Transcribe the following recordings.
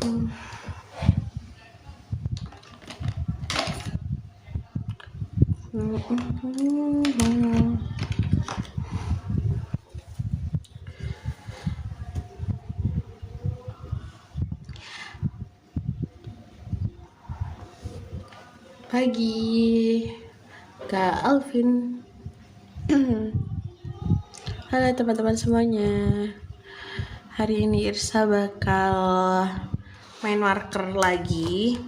Pagi Kak Alvin. Halo teman-teman semuanya. Hari ini Irsa bakal main marker lagi.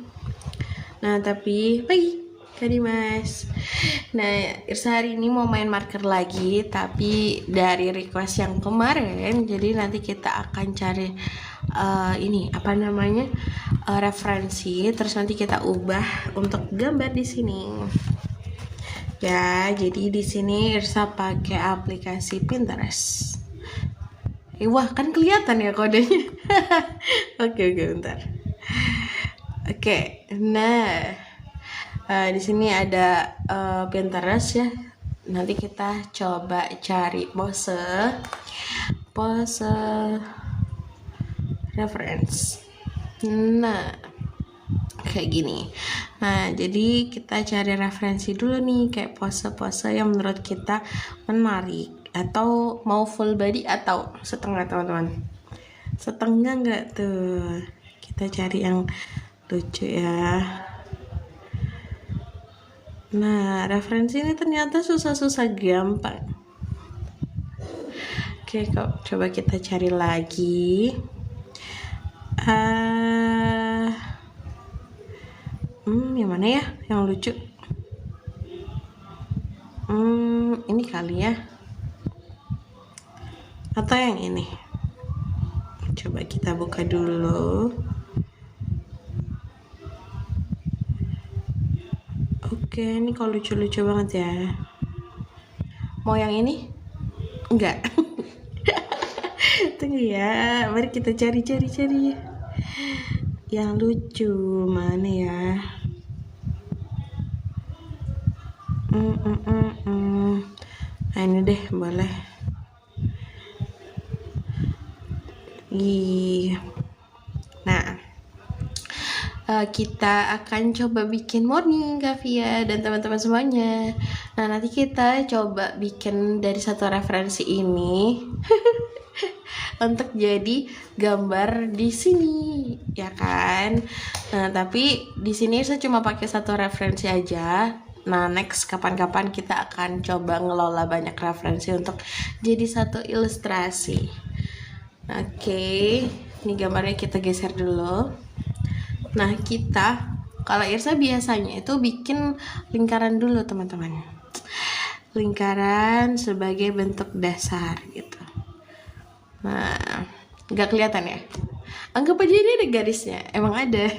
Nah tapi pagi Kak Dimas. Nah Irsa hari ini mau main marker lagi, tapi dari request yang kemarin. Jadi nanti kita akan cari referensi, terus nanti kita ubah untuk gambar di sini. Ya, jadi di sini Irsa pakai aplikasi Pinterest. Wah, kan kelihatan ya kodenya. Oke, bentar. Oke, nah di sini ada Pinterest ya. Nanti kita coba cari pose reference. Nah, kayak gini. Nah, jadi kita cari referensi dulu nih, kayak pose-pose yang menurut kita menarik. Atau mau full body atau setengah, teman-teman. Setengah nggak tuh? Kita cari yang lucu ya. Nah, referensi ini ternyata susah-susah gampang. Oke, kok coba kita cari lagi. Yang mana ya yang lucu? Ini kali ya, atau yang ini? Coba kita buka dulu. Oke, ini kalau lucu-lucu banget ya. Mau yang ini? Enggak. Tunggu ya, mari kita cari yang lucu mana ya. Nah, ini deh, boleh. Nah, kita akan coba bikin morning Kavia dan teman-teman semuanya. Nah, nanti kita coba bikin dari satu referensi ini untuk jadi gambar di sini, ya kan? Nah, tapi di sini saya cuma pakai satu referensi aja. Nah, next kapan-kapan kita akan coba ngelola banyak referensi untuk jadi satu ilustrasi. Oke, ini gambarnya kita geser dulu. Nah, kalau Irsa biasanya itu bikin lingkaran dulu, teman-teman. Lingkaran sebagai bentuk dasar gitu. Nah, nggak kelihatan ya? Anggap aja ini ada garisnya, emang ada.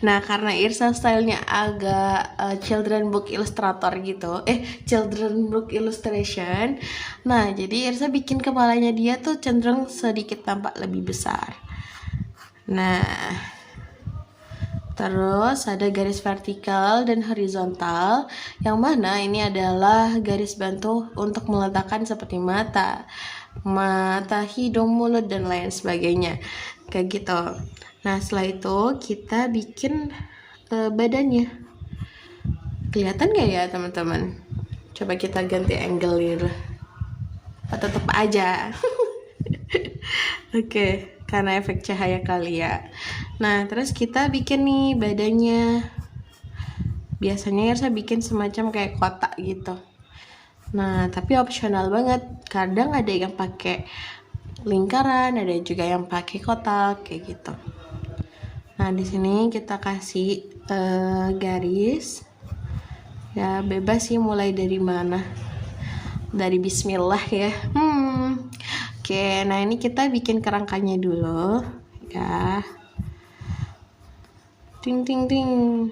Nah, karena Irsa stylenya agak children book illustrator gitu, children book illustration. Nah, jadi Irsa bikin kepalanya dia tuh cenderung sedikit tampak lebih besar. Nah, terus ada garis vertikal dan horizontal, yang mana ini adalah garis bantu untuk meletakkan seperti mata, hidung, mulut, dan lain sebagainya, kayak gitu. Nah, setelah itu kita bikin badannya. Kelihatan gak ya teman-teman? Coba kita ganti angle gitu, atau tetap aja. Oke, karena efek cahaya kali ya. Nah, terus kita bikin nih badannya. Biasanya saya bikin semacam kayak kotak gitu. Nah, tapi opsional banget. Kadang ada yang pakai lingkaran, ada juga yang pakai kotak kayak gitu. Nah, di sini kita kasih garis. Ya, bebas sih mulai dari mana. Dari bismillah ya. Oke, nah ini kita bikin kerangkanya dulu ya. Ting.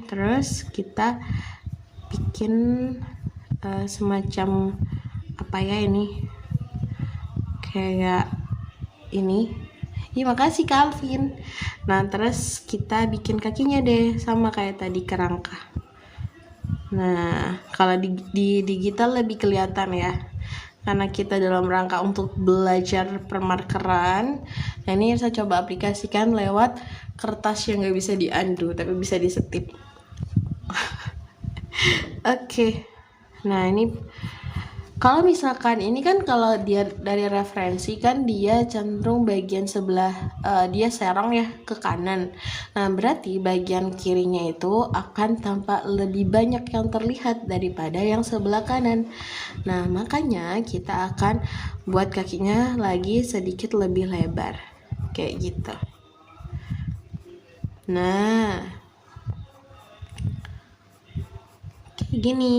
Terus kita bikin semacam apa ya ini? Kayak ini. Ya, makasih Calvin. Nah, terus kita bikin kakinya deh sama kayak tadi kerangka. Nah, kalau di digital lebih kelihatan ya. karena kita dalam rangka untuk belajar permarkeran. Nah ini Irsa coba aplikasikan lewat kertas yang gak bisa diundo tapi bisa disetip. Oke. Nah ini kalau misalkan ini kan kalau dia dari referensi kan dia cenderung bagian sebelah dia serong ya ke kanan. Nah berarti bagian kirinya itu akan tampak lebih banyak yang terlihat daripada yang sebelah kanan. Nah makanya kita akan buat kakinya lagi sedikit lebih lebar kayak gitu. Nah kayak gini.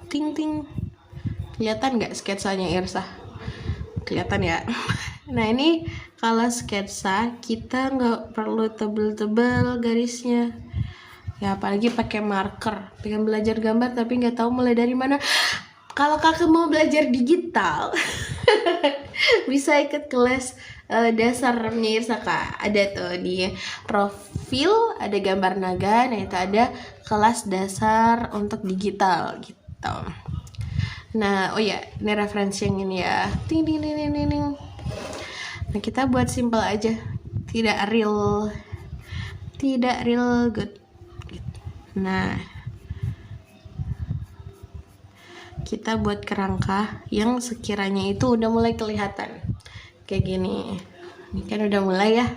Ting ting, kelihatan nggak sketsanya Irsa? Kelihatan ya. Nah ini kalau sketsa kita nggak perlu tebel-tebel garisnya ya, apalagi pakai marker. Pengen belajar gambar tapi nggak tahu mulai dari mana. Kalau kakak mau belajar digital bisa ikut kelas dasarnya Irsa Kak. Ada tuh di profil ada gambar naga. Nah itu ada kelas dasar untuk digital gitu. Nah, oh ya, ini referensi yang ini ya. Ting ting ting ting ting. Nah, kita buat simple aja. Tidak real good. Nah, kita buat kerangka yang sekiranya itu udah mulai kelihatan. Kayak gini. Ini kan udah mulai ya.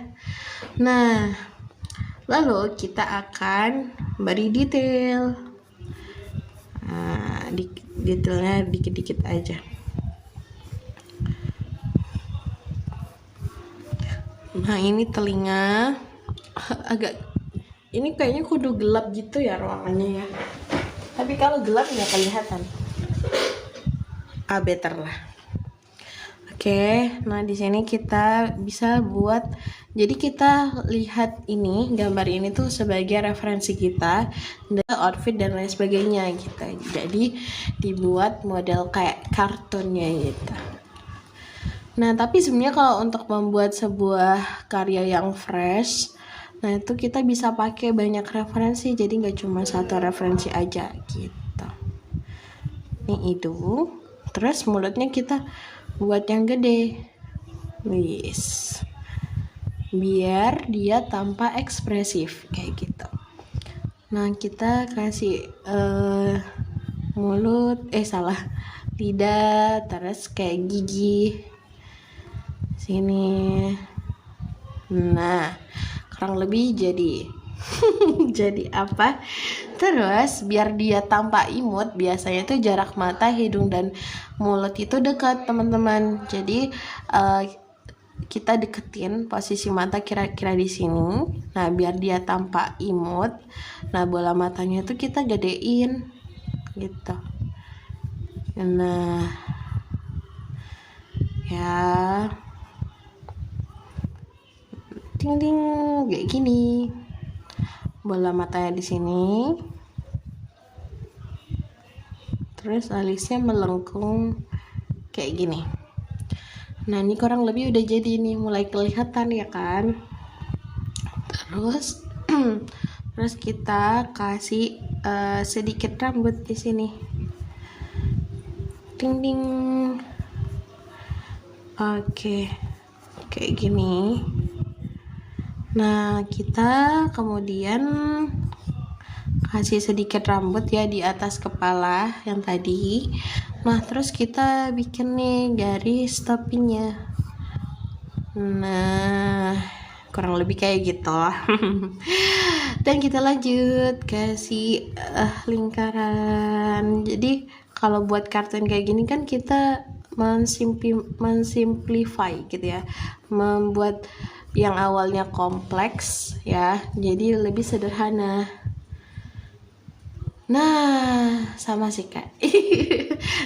Nah, lalu kita akan beri detail. Nah, detailnya dikit-dikit aja. Nah ini telinga agak, ini kayaknya kudu gelap gitu ya ruangannya ya, tapi kalau gelap nggak kelihatan. Better lah. Oke, nah di sini kita bisa buat, jadi kita lihat ini gambar ini tuh sebagai referensi kita, outfit dan lain sebagainya gitu. Jadi dibuat model kayak kartunnya gitu. Nah tapi sebenarnya kalau untuk membuat sebuah karya yang fresh, nah itu kita bisa pakai banyak referensi, jadi nggak cuma satu referensi aja gitu. Ini hidung, terus mulutnya kita buat yang gede, biar dia tampak ekspresif kayak gitu. Nah kita kasih lidah, terus kayak gigi sini. Nah kurang lebih jadi jadi apa? Terus biar dia tampak imut, biasanya tuh jarak mata, hidung dan mulut itu dekat teman-teman. Jadi kita deketin posisi mata kira-kira di sini. Nah biar dia tampak imut. Nah bola matanya tuh kita gedein gitu. Nah ya ting ting kayak gini. Bola matanya di sini, terus alisnya melengkung kayak gini. Nah ini kurang lebih udah jadi nih, mulai kelihatan ya kan. Terus terus kita kasih sedikit rambut di sini. Ting ting. Oke, kayak gini. Nah kita kemudian kasih sedikit rambut ya di atas kepala yang tadi. Nah terus kita bikin nih garis topinya. Nah kurang lebih kayak gitu. Dan kita lanjut kasih lingkaran. Jadi kalau buat kartun kayak gini kan kita mensimplify gitu ya, membuat yang awalnya kompleks ya jadi lebih sederhana. Nah sama sih Kak.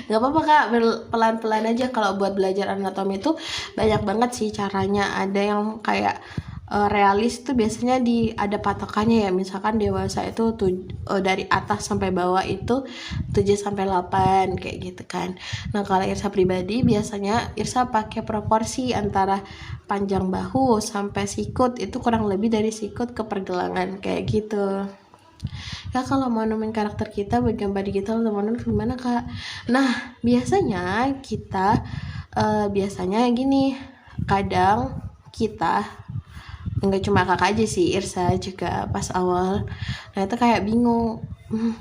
Nggak apa-apa Kak, pelan-pelan aja. Kalau buat belajar anatomi itu banyak banget sih caranya. Ada yang kayak realis tuh biasanya ada patokannya ya, misalkan dewasa itu dari atas sampai bawah itu 7-8 kayak gitu kan. Nah kalau Irsa pribadi biasanya Irsa pakai proporsi antara panjang bahu sampai sikut, itu kurang lebih dari sikut ke pergelangan kayak gitu. Ya kalau mau nemuin karakter kita buat gambar digital teman-teman gimana kak? Nah biasanya kita biasanya gini, kadang kita nggak cuma kakak aja sih, Irsa juga pas awal nah itu kayak bingung,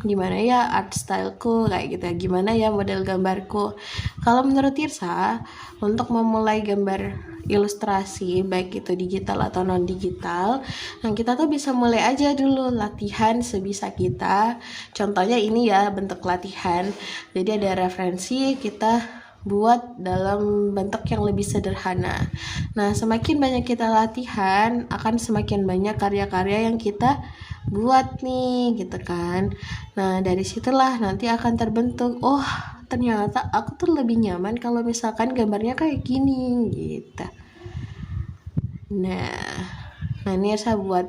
gimana ya art styleku kayak gitu, gimana ya model gambarku. Kalau menurut Irsa untuk memulai gambar ilustrasi baik itu digital atau non digital, nah kita tuh bisa mulai aja dulu latihan sebisa kita. Contohnya ini ya bentuk latihan, jadi ada referensi kita buat dalam bentuk yang lebih sederhana. Nah, semakin banyak kita latihan, akan semakin banyak karya-karya yang kita buat nih, gitu kan. Nah, dari situlah nanti akan terbentuk, oh ternyata aku tuh lebih nyaman kalau misalkan gambarnya kayak gini, gitu. Nah ini saya buat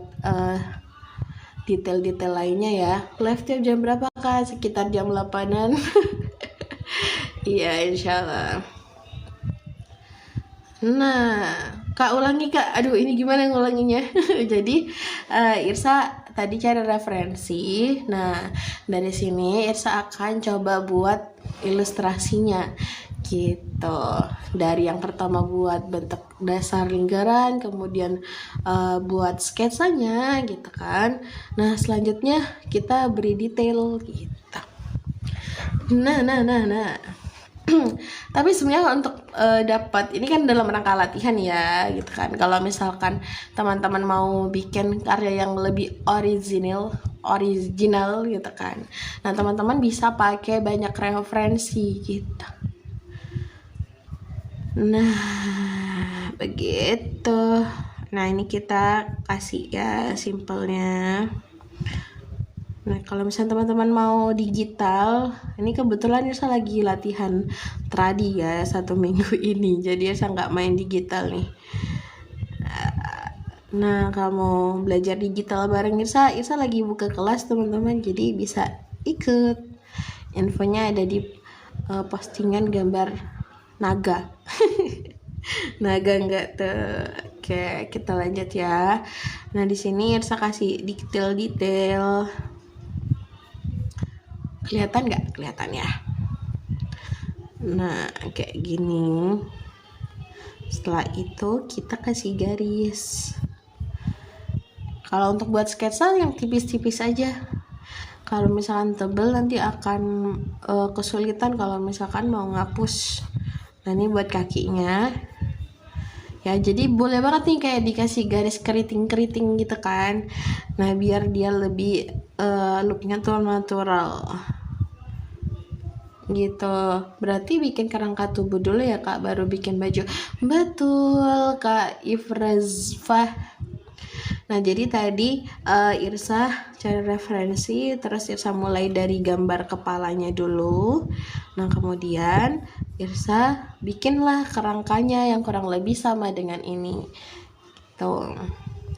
detail-detail lainnya ya. Live tiap jam berapa kak? Sekitar jam 8-an. Iya insyaallah. Nah kak ulangi kak, aduh ini gimana ngulanginya. Jadi Irsa tadi cari referensi. Nah dari sini Irsa akan coba buat ilustrasinya gitu. Dari yang pertama buat bentuk dasar lingkaran, kemudian buat sketsanya gitu kan. Nah selanjutnya kita beri detail gitu. Nah tapi sebenarnya untuk dapat ini kan dalam rangka latihan ya gitu kan. Kalau misalkan teman-teman mau bikin karya yang lebih original gitu kan, nah teman-teman bisa pakai banyak referensi gitu. Nah begitu. Nah ini kita kasih ya simpelnya. Nah kalau misalnya teman-teman mau digital, ini kebetulan saya lagi latihan tradi ya 1 minggu ini, jadi saya nggak main digital nih. Nah kamu belajar digital bareng Irsa lagi buka kelas teman-teman, jadi bisa ikut. Infonya ada di postingan gambar naga. Naga enggak tuh. Oke kita lanjut ya. Nah di sini Irsa kasih detail-detail. Kelihatan nggak? Kelihatan ya. Nah kayak gini. Setelah itu kita kasih garis. Kalau untuk buat sketsa yang tipis-tipis aja. Kalau misalkan tebel nanti akan kesulitan kalau misalkan mau ngapus. Nah ini buat kakinya. Ya jadi boleh banget nih kayak dikasih garis keriting-keriting gitu kan. Nah biar dia lebih looknya tuh natural gitu. Berarti bikin kerangka tubuh dulu ya kak, baru bikin baju. Betul kak Ifrazfah. Nah jadi tadi Irsa cari referensi, terus Irsa mulai dari gambar kepalanya dulu. Nah kemudian Irsa bikinlah kerangkanya yang kurang lebih sama dengan ini tuh.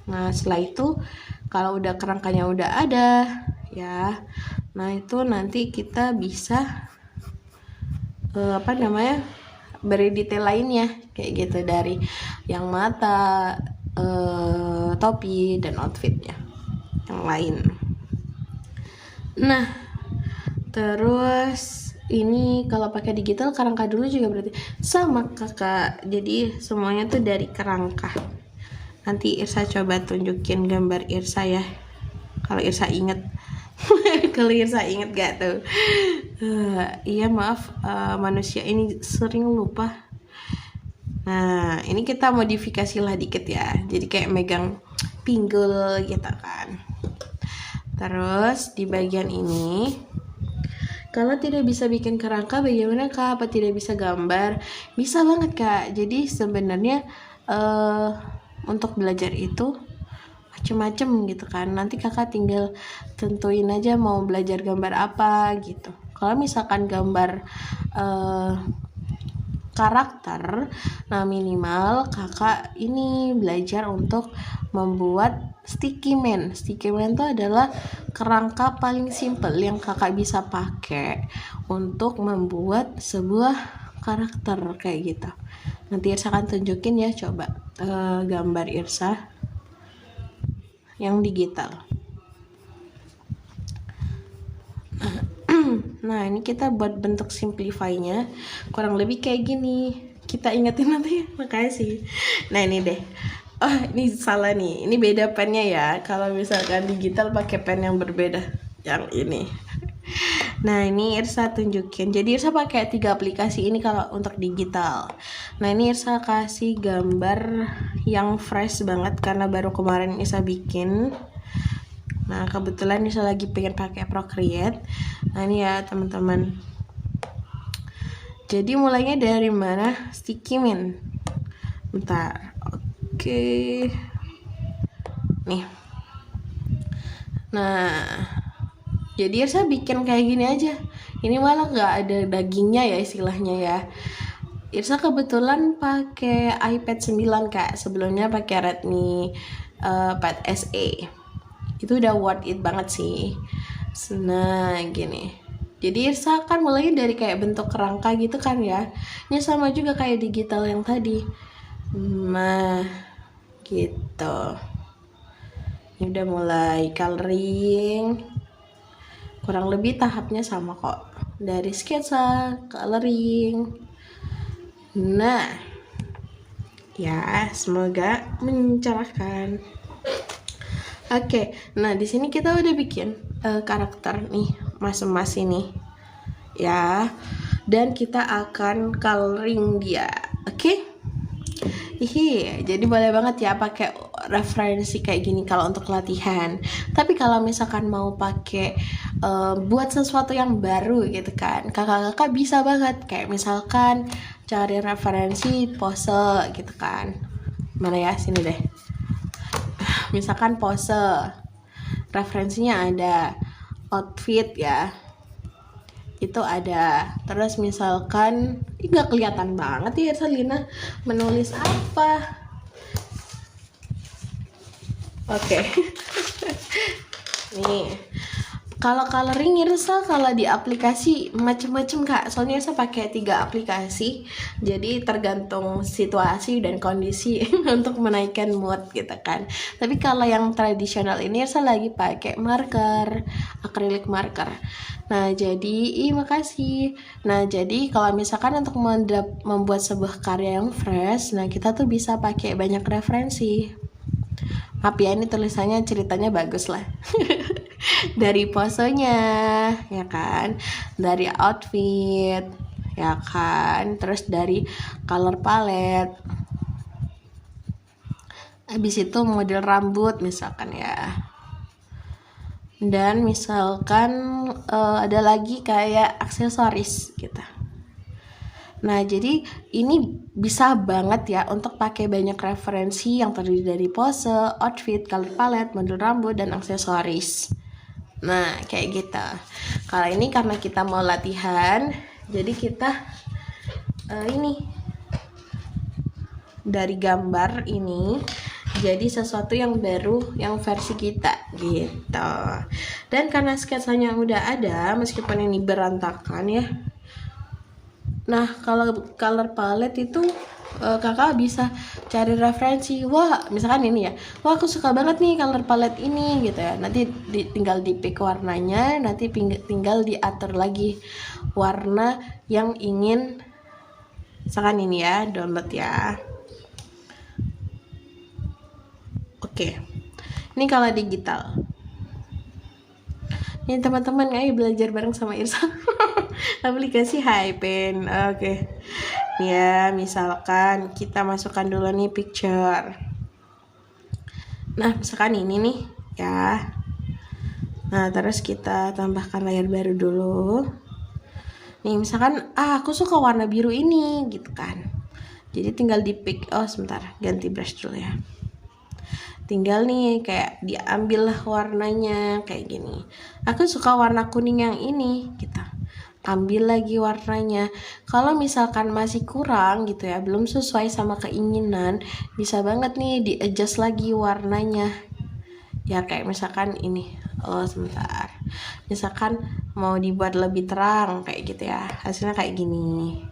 Nah setelah itu kalau udah kerangkanya udah ada ya, nah itu nanti kita bisa beri detail lainnya kayak gitu, dari yang mata, topi dan outfitnya yang lain. Nah terus ini kalau pakai digital kerangka dulu juga berarti sama kakak, jadi semuanya tuh dari kerangka. Nanti Irsa coba tunjukin gambar Irsa ya kalau Irsa inget. Kalau Irsa inget gak tuh? Iya maaf, manusia ini sering lupa. Nah ini kita modifikasi lah dikit ya, jadi kayak megang pinggul gitu kan. Terus di bagian ini, kalau tidak bisa bikin kerangka bagaimana kak? Apa tidak bisa gambar? Bisa banget kak. Jadi sebenarnya untuk belajar itu macem-macem gitu kan. Nanti kakak tinggal tentuin aja mau belajar gambar apa gitu. Kalau misalkan gambar karakter, nah minimal kakak ini belajar untuk membuat sticky man. Sticky man itu adalah kerangka paling simple yang kakak bisa pakai untuk membuat sebuah karakter kayak gitu. Nanti Irsa akan tunjukin ya, coba gambar Irsa yang digital. Nah, ini kita buat bentuk simplify-nya kurang lebih kayak gini. Kita ingetin nanti, makasih. Nah, ini deh. Oh, ini salah nih. Ini beda pennya ya. Kalau misalkan digital pakai pen yang berbeda. Yang ini. Nah, ini Irsa tunjukin. Jadi Irsa pakai 3 aplikasi ini kalau untuk digital. Nah, ini Irsa kasih gambar yang fresh banget karena baru kemarin Irsa bikin. Nah, kebetulan Irsa lagi pengen pakai Procreate. Nah, ini ya teman-teman. Jadi mulainya dari mana? Sticky Min. Bentar. Oke. Nih. Nah, jadi Irsa bikin kayak gini aja. Ini malah nggak ada dagingnya ya istilahnya ya. Irsa kebetulan pakai iPad 9 Kak. Sebelumnya pakai Redmi Pad SE. Itu udah worth it banget sih. Nah, gini. Jadi Irsa kan mulai dari kayak bentuk kerangka gitu kan ya. Ini sama juga kayak digital yang tadi. Nah, gitu. Ini udah mulai coloring. Kurang lebih tahapnya sama kok. Dari sketsa, coloring. Nah, ya semoga mencerahkan. Oke, nah di sini kita udah bikin karakter nih, mas-mas ini, ya. Dan kita akan coloring dia, oke? Jadi boleh banget ya pakai referensi kayak gini kalau untuk latihan. Tapi kalau misalkan mau pakai buat sesuatu yang baru gitu kan, kakak-kakak bisa banget kayak misalkan cari referensi pose gitu kan. Mana ya, sini deh. Misalkan pose, referensinya ada outfit ya, itu ada. Terus misalkan nggak kelihatan banget ya Selina menulis apa. Oke. Nih, kalau coloring Irsa kalau di aplikasi macem-macem Kak. Soalnya Irsa pakai 3 aplikasi. Jadi tergantung situasi dan kondisi untuk menaikkan mood gitu kan. Tapi kalau yang tradisional ini Irsa lagi pakai marker, acrylic marker. Nah, jadi makasih. Nah, jadi kalau misalkan untuk membuat sebuah karya yang fresh, nah kita tuh bisa pakai banyak referensi. Maaf ya, ini tulisannya ceritanya bagus lah. Dari posenya, ya kan, dari outfit, ya kan, terus dari color palette, habis itu model rambut misalkan ya, dan misalkan ada lagi kayak aksesoris gitu. Nah, jadi ini bisa banget ya untuk pakai banyak referensi yang terdiri dari pose, outfit, color palette, model rambut, dan aksesoris. Nah, kayak gitu. Kalau ini karena kita mau latihan, jadi kita ini dari gambar ini jadi sesuatu yang baru, yang versi kita gitu. Dan karena sketsanya udah ada, meskipun ini berantakan ya. Nah, kalau color palette itu kakak bisa cari referensi. Wah, misalkan ini ya, wah aku suka banget nih color palette ini gitu ya. Nanti tinggal di pick warnanya, nanti tinggal diatur lagi warna yang ingin. Misalkan ini ya, download ya. Oke, ini kalau digital. Ini teman-teman, ayo belajar bareng sama Irsa. Aplikasi Hypen. Oke. Ya, misalkan kita masukkan dulu nih picture. Nah, misalkan ini nih ya. Nah, terus kita tambahkan layar baru dulu. Nih, misalkan aku suka warna biru ini gitu kan. Jadi tinggal di pick. Oh, sebentar, ganti brush dulu ya. Tinggal nih kayak diambil lah warnanya kayak gini. Aku suka warna kuning yang ini gitu. Ambil lagi warnanya. Kalau misalkan masih kurang gitu ya, belum sesuai sama keinginan, bisa banget nih di adjust lagi warnanya. Ya kayak misalkan ini. Oh, sebentar. Misalkan mau dibuat lebih terang kayak gitu ya. Hasilnya kayak gini.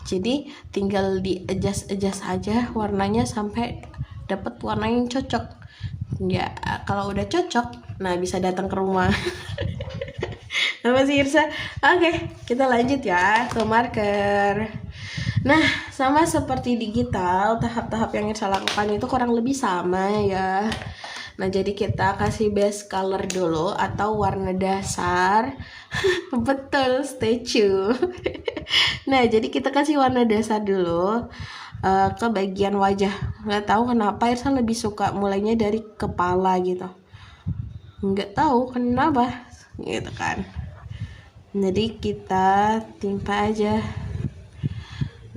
Jadi tinggal di adjust aja warnanya sampai dapat warna yang cocok. Ya, kalau udah cocok, nah bisa datang ke rumah. Apa sih Irsa? Oke, kita lanjut ya ke marker. Nah, sama seperti digital, tahap-tahap yang Irsa lakukan itu kurang lebih sama ya. Nah, jadi kita kasih base color dulu atau warna dasar. Betul, statue. Nah, jadi kita kasih warna dasar dulu ke bagian wajah. Nggak tahu kenapa Irsa lebih suka mulainya dari kepala gitu. Nggak tahu kenapa gitu kan. Jadi kita timpa aja.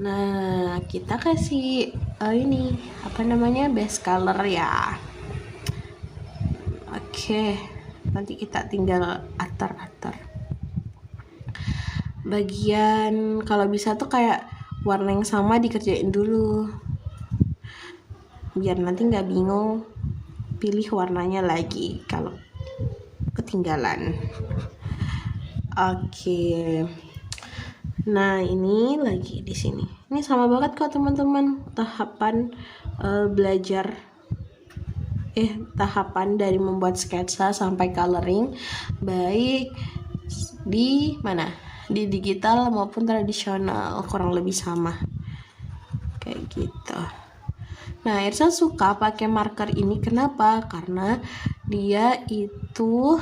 Nah, kita kasih ini apa namanya, base color ya. Oke, nanti kita tinggal atur-atur. Bagian kalau bisa tuh kayak warna yang sama dikerjain dulu, biar nanti nggak bingung pilih warnanya lagi kalau ketinggalan. Oke. Nah, ini lagi di sini. Ini sama banget kok teman-teman, tahapan tahapan dari membuat sketsa sampai coloring, baik di mana? Di digital maupun tradisional, kurang lebih sama. Kayak gitu. Nah, Irsa suka pakai marker ini kenapa? Karena dia itu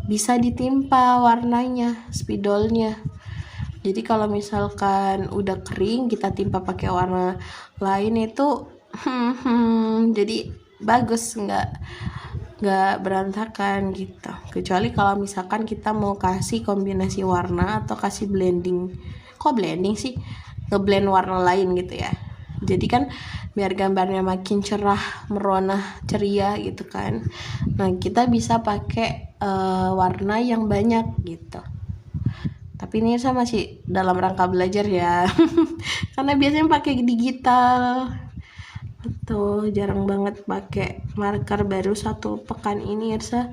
bisa ditimpa warnanya, spidolnya. Jadi kalau misalkan udah kering kita timpa pakai warna lain itu jadi bagus, nggak berantakan gitu. Kecuali kalau misalkan kita mau kasih kombinasi warna atau kasih blending. Kok blending sih? Ngeblend warna lain gitu ya. Jadi kan biar gambarnya makin cerah, merona, ceria gitu kan. Nah, kita bisa pakai warna yang banyak gitu. Tapi ini saya masih dalam rangka belajar ya. Karena biasanya pakai digital. Tuh, jarang banget pakai marker. Baru 1 pekan ini Irsa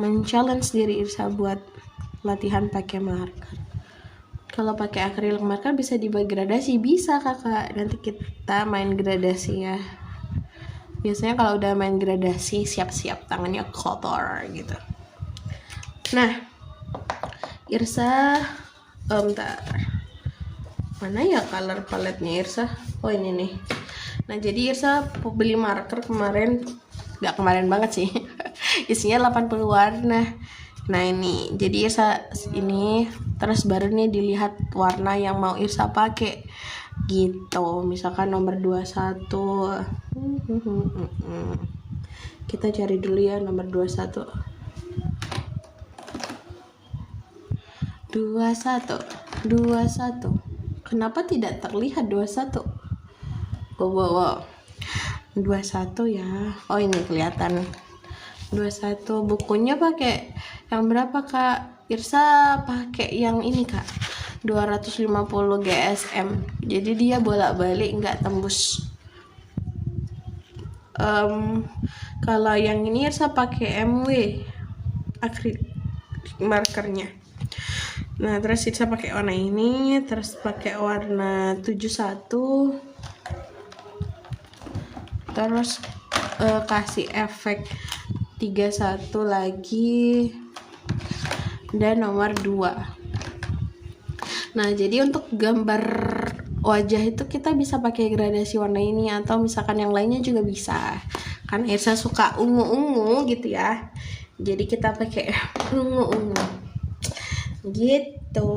men-challenge diri Irsa buat latihan pakai marker. Kalau pakai acrylic marker bisa dibagi gradasi, bisa kakak. Nanti kita main gradasi ya. Biasanya kalau udah main gradasi siap-siap tangannya kotor gitu. Nah, Irsa bentar. Mana ya color paletnya Irsa? Oh, ini nih. Nah, jadi Irsa beli marker kemarin, nggak kemarin banget sih. Isinya 80 warna. Nah, ini jadi Irsa ini terus baru nih dilihat warna yang mau Irsa pakai gitu. Misalkan nomor 21. Kita cari dulu ya nomor 21. 21. Kenapa tidak terlihat 21? Wow. 21 ya. Oh, ini kelihatan. 21. Bukunya pakai yang berapa, Kak? Irsa pakai yang ini, Kak. 250 GSM. Jadi dia bolak-balik nggak tembus. Kalau yang ini Irsa pakai MW acrylic markernya. Nah, terus Irsa pakai warna ini, terus pakai warna 71. Terus kasih efek 31 lagi dan nomor 2. Nah, jadi untuk gambar wajah itu kita bisa pakai gradasi warna ini atau misalkan yang lainnya juga bisa. Kan Irsa suka ungu-ungu gitu ya. Jadi kita pakai ungu-ungu. Gitu.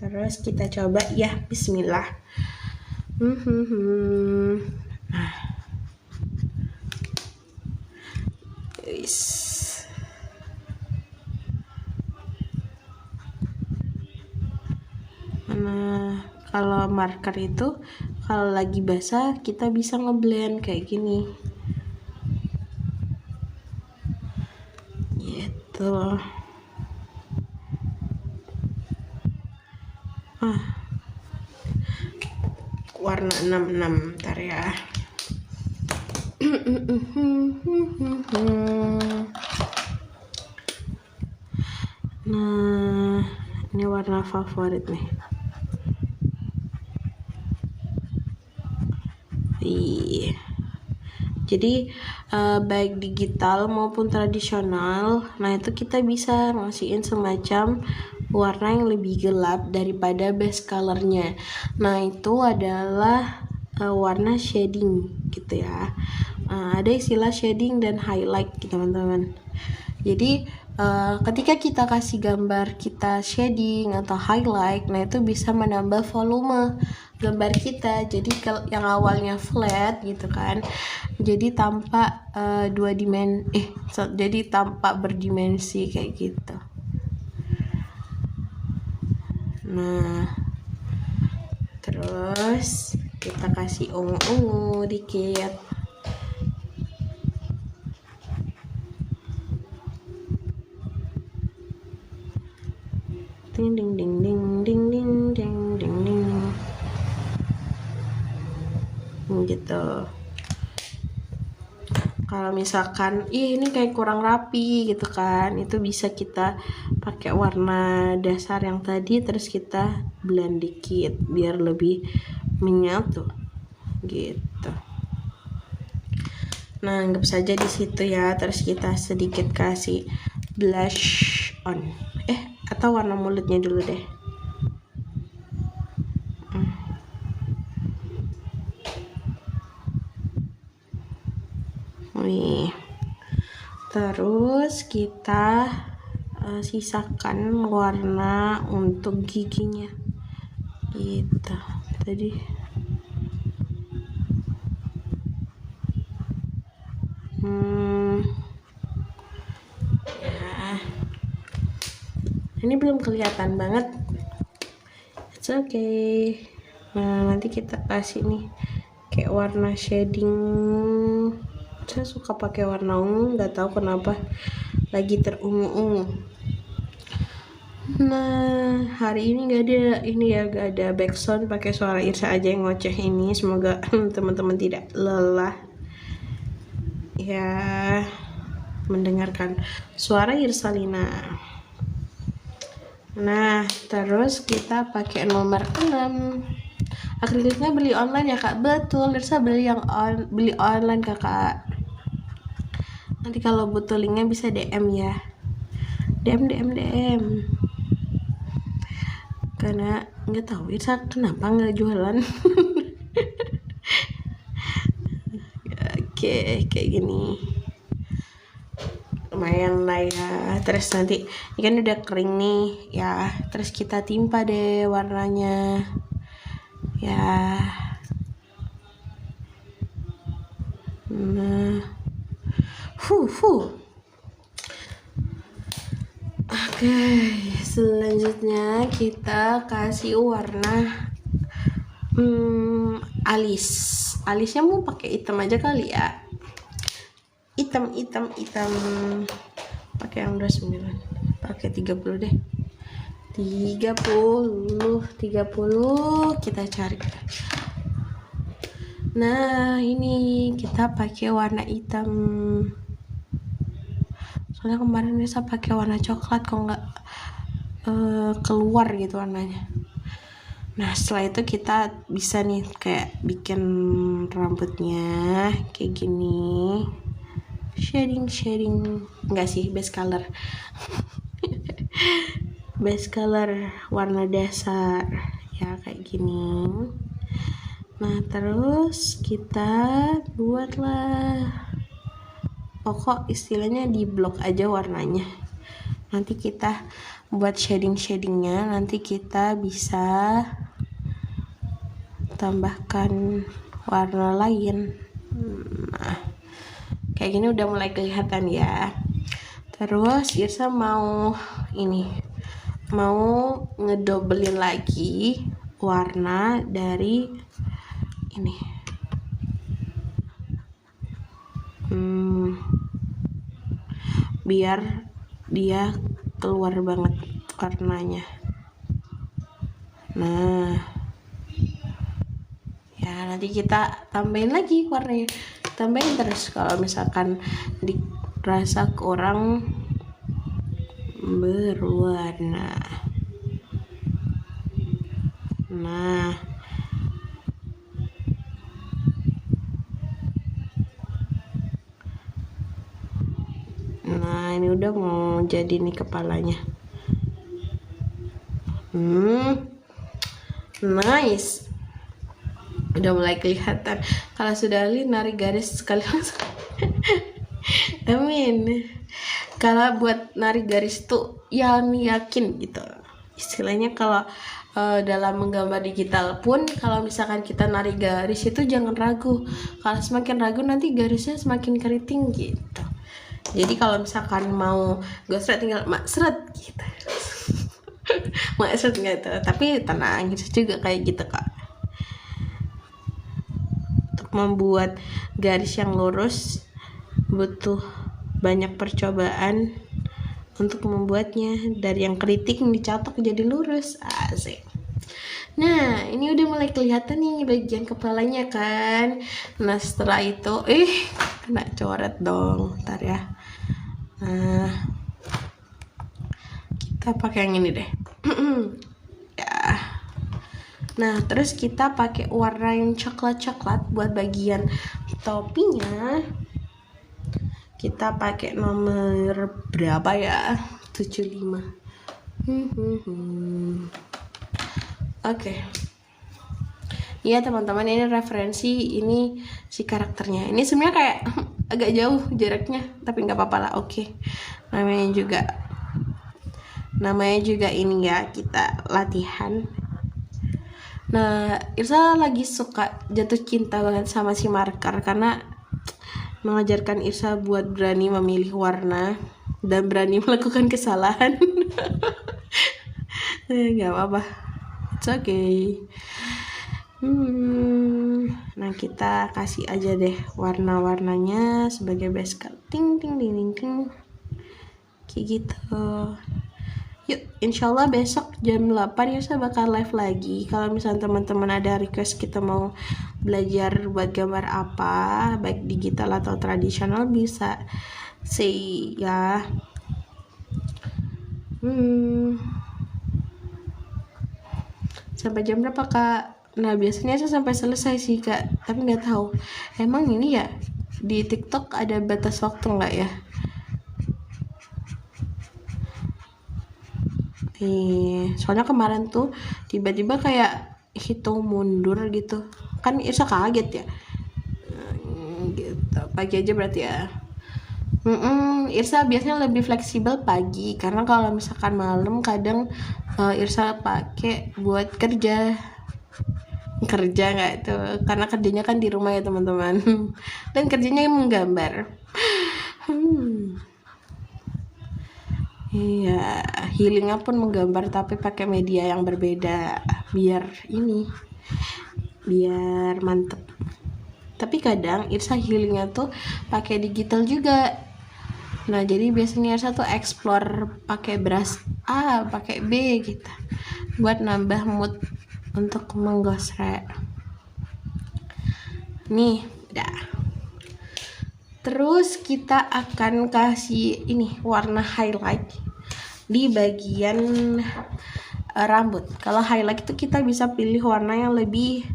Terus kita coba ya, bismillah. Nah. Nah, kalau marker itu kalau lagi basah kita bisa ngeblend kayak gini. Gitu. Warna 66 ntar ya. Nah, ini warna favorit nih. Jadi baik digital maupun tradisional. Nah itu kita bisa ngasihin semacam warna yang lebih gelap daripada base colornya. Nah itu adalah warna shading gitu ya. Ada istilah shading dan highlight gitu teman-teman. Jadi ketika kita kasih gambar kita shading atau highlight, nah itu bisa menambah volume gambar kita. Jadi yang awalnya flat gitu kan, jadi tampak jadi tampak berdimensi kayak gitu. Nah, terus kita kasih ungu-ungu dikit. Ding ding ding ding ding ding ding ding ding gitu. Kalau misalkan ini kayak kurang rapi gitu kan, itu bisa kita pakai warna dasar yang tadi terus kita blend dikit biar lebih menyatu gitu. Nah anggap saja di situ ya, terus kita sedikit kasih blush on atau warna mulutnya dulu deh. Nih, terus kita sisakan warna untuk giginya gitu. Tadi ya, ini belum kelihatan banget, it's okay. Nah nanti kita kasih nih kayak warna shading. Saya suka pakai warna ungu, nggak tahu kenapa lagi terungu-ungu. Nah hari ini nggak ada backsound, pakai suara Irsa aja yang ngoceh ini. Semoga teman-teman tidak lelah ya mendengarkan suara Irsalina. Nah terus kita pakai nomor 6. Akriliknya beli online ya kak? Betul, Irsa beli online kakak. Nanti kalau butuh linknya bisa DM ya. DM. Karena nggak tahu Irsa kenapa nggak jualan. Oke, kayak gini. Lumayan lah ya. Terus nanti ini kan udah kering nih ya. Terus kita timpa deh warnanya. Ya. Nah. Oke, selanjutnya kita kasih warna alis. Alisnya mau pakai hitam aja kali ya. Hitam. Pakai yang 29. Pakai 30 deh. 30 kita cari. Nah, ini kita pakai warna hitam. Soalnya kemarin bisa pakai warna coklat kok nggak keluar gitu warnanya. Nah setelah itu kita bisa nih kayak bikin rambutnya kayak gini, shading enggak sih, base color base color warna dasar ya kayak gini. Nah terus kita buatlah, pokok istilahnya di blok aja warnanya. Nanti kita buat shadingnya, nanti kita bisa tambahkan warna lain. Nah kayak gini udah mulai kelihatan ya. Terus Irsa mau ngedobelin lagi warna dari ini. Biar dia keluar banget warnanya. Nah ya nanti kita tambahin lagi warnanya, tambahin terus kalau misalkan dirasa kurang berwarna. Nah jadi nih kepalanya. Nice, udah mulai kelihatan. Kalau sudah narik garis sekali langsung. Amin. Kalau buat narik garis tuh yang yakin gitu istilahnya. Kalau dalam menggambar digital pun, kalau misalkan kita narik garis itu jangan ragu. Kalau semakin ragu nanti garisnya semakin keriting gitu. Jadi kalau misalkan mau gosret tinggal maksret gitu. Maksret gitu. Tapi tenang, itu juga kayak gitu kak. Untuk membuat garis yang lurus butuh banyak percobaan untuk membuatnya, dari yang keriting dicatok jadi lurus. Asik. Nah, ini udah mulai kelihatan nih bagian kepalanya kan. Nah, setelah itu kena coret dong, ntar ya. Nah, kita pakai yang ini deh. Ya. Nah, terus kita pakai warna yang coklat-coklat buat bagian topinya. Kita pakai nomor berapa ya? 75. Oke. Iya teman-teman, ini referensi, ini si karakternya. Ini sebenarnya kayak agak jauh jaraknya, tapi nggak apa-apa lah. Oke. Namanya juga ini ya, kita latihan. Nah, Irsa lagi suka jatuh cinta banget sama si marker karena mengajarkan Irsa buat berani memilih warna dan berani melakukan kesalahan. Nggak apa-apa, it's okay. Nah, kita kasih aja deh warna-warnanya sebagai base color. Ting ting ting ting ting. Kayak gitu. Yuk, insyaallah besok jam 8 ya saya bakal live lagi. Kalau misalnya teman-teman ada request kita mau belajar buat gambar apa, baik digital atau tradisional, bisa say ya. Sampai jam berapa kak? Nah, biasanya saya sampai selesai sih kak, tapi nggak tahu emang ini ya di TikTok ada batas waktu nggak ya? Soalnya kemarin tuh tiba-tiba kayak hitung mundur gitu kan, Irsa kaget ya. Gitu, pagi aja berarti ya. Irsa biasanya lebih fleksibel pagi, karena kalau misalkan malam kadang Irsa pakai buat kerja nggak itu, karena kerjanya kan di rumah ya teman-teman. Dan kerjanya menggambar. Iya, healingnya pun menggambar tapi pakai media yang berbeda biar mantep. Tapi kadang Irsa healingnya tuh pakai digital juga. Nah, jadi biasanya Irsa tuh explore pakai brush A, pakai B gitu, buat nambah mood untuk menggosrek. Nih, udah. Terus kita akan kasih ini warna highlight di bagian rambut. Kalau highlight itu kita bisa pilih warna yang lebih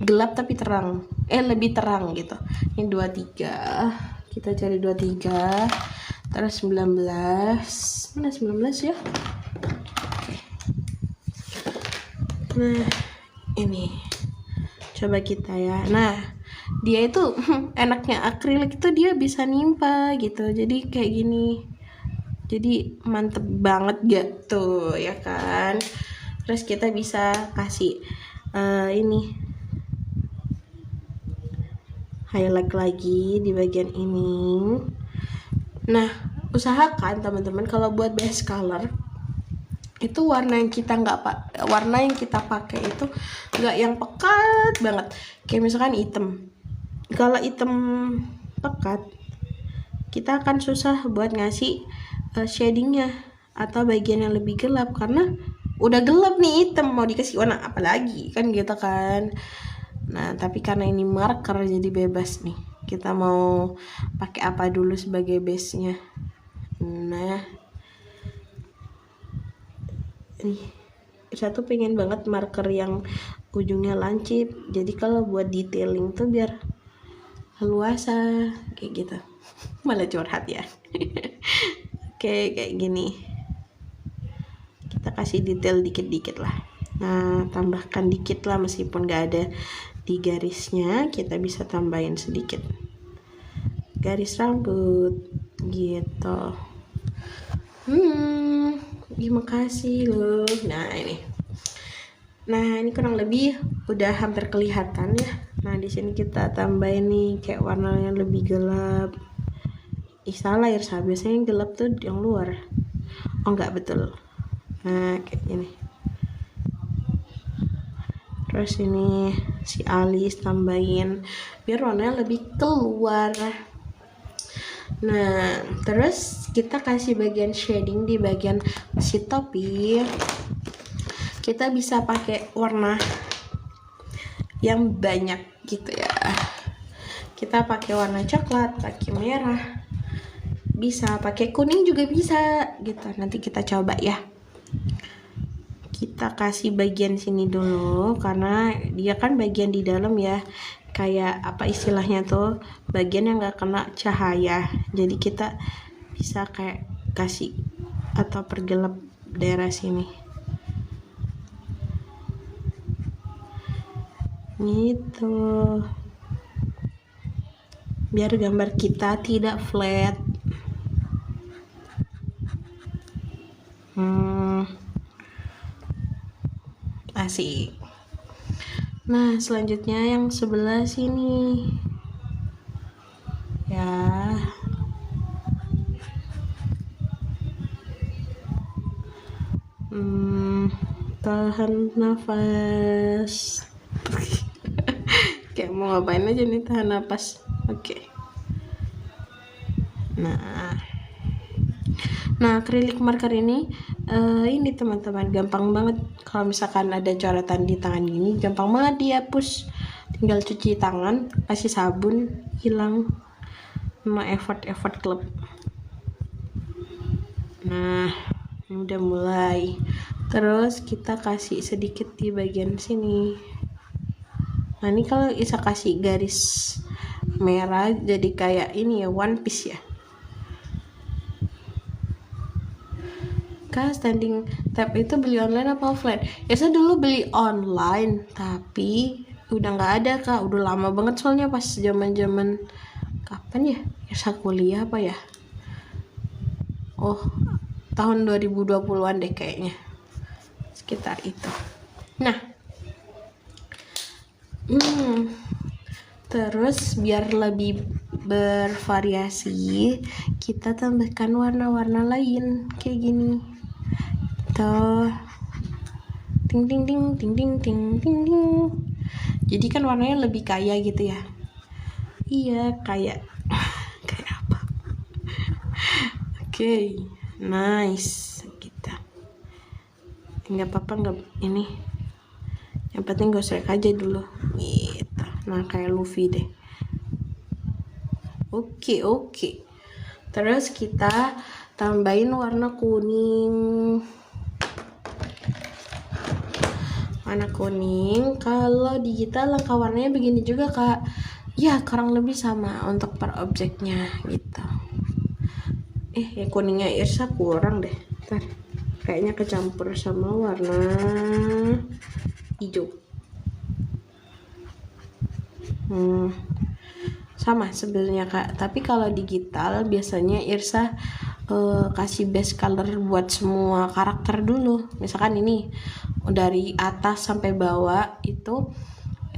gelap tapi terang, lebih terang gitu. Ini 23, kita cari 23, terus 19, mana 19 ya? Nah, ini coba kita ya. Nah, dia itu enaknya akrilik itu dia bisa nimpa gitu, jadi kayak gini, jadi mantep banget gitu ya kan. Terus kita bisa kasih ini highlight lagi di bagian ini. Nah, usahakan teman-teman kalau buat base color itu warna yang kita pakai itu nggak yang pekat banget, kayak misalkan hitam. Kalau hitam pekat kita akan susah buat ngasih shadingnya atau bagian yang lebih gelap, karena udah gelap nih hitam, mau dikasih warna apa lagi kan gitu kan. Nah, tapi karena ini marker jadi bebas nih, kita mau pakai apa dulu sebagai base nya. Nah, nih satu pengen banget marker yang ujungnya lancip, jadi kalau buat detailing tuh biar luasa kayak gitu. Malah curhat ya. Oke, kayak gini. Kita kasih detail dikit-dikit lah. Nah, tambahkan dikit lah, meskipun gak ada di garisnya, kita bisa tambahin sedikit garis rambut gitu. Terima kasih loh. Nah ini kurang lebih udah hampir kelihatan ya. Nah, di sini kita tambahin nih kayak warnanya lebih gelap. Salah ya, biasanya yang gelap tuh yang luar. Oh, enggak, betul. Nah, kayak gini. Terus ini si alis tambahin biar warnanya lebih keluar. Nah, terus kita kasih bagian shading di bagian si topi. Kita bisa pakai warna yang banyak gitu ya. Kita pakai warna coklat, pakai merah, bisa pakai kuning juga bisa gitu. Nanti kita coba ya. Kita kasih bagian sini dulu karena dia kan bagian di dalam ya, kayak apa istilahnya tuh, bagian yang gak kena cahaya. Jadi kita bisa kayak kasih atau pergelap daerah sini gitu, biar gambar kita tidak flat. Asik. Nah, selanjutnya yang sebelah sini ya. Tahan nafas. Kayak mau ngapain aja nih, tahan nafas. Oke. Nah, acrylic marker ini teman-teman gampang banget. Kalau misalkan ada coretan di tangan gini, gampang banget dihapus. Tinggal cuci tangan, kasih sabun, hilang. Sama effort klub. Nah, ini udah mulai. Terus kita kasih sedikit di bagian sini. Nah, ini kalau bisa kasih garis merah jadi kayak ini ya, one piece ya. Standing tab itu beli online apa offline? Ya, saya dulu beli online, tapi udah nggak ada Kak. Udah lama banget soalnya, pas zaman kapan ya? Ya saya kuliah apa ya? Oh, tahun 2020-an deh kayaknya. Sekitar itu. Nah, terus biar lebih bervariasi, kita tambahkan warna-warna lain kayak gini. Tuh. Ting ting ting ting ting ting ting ting. Jadi kan warnanya lebih kaya gitu ya. Iya, kayak apa? Oke, nice kita. Nggak apa-apa, nggak ini. Yang penting gosrek aja dulu. Gitu. Nah, kayak Luffy deh. Oke. Terus kita tambahin warna kuning. Warna kuning, kalau digital langkah warnanya begini juga Kak. Ya, kurang lebih sama untuk per objeknya gitu. Ya kuningnya Irsa kurang deh. Ntar kayaknya kecampur sama warna hijau. Sama sebenarnya Kak, tapi kalau digital biasanya Irsa kasih base color buat semua karakter dulu. Misalkan ini dari atas sampai bawah itu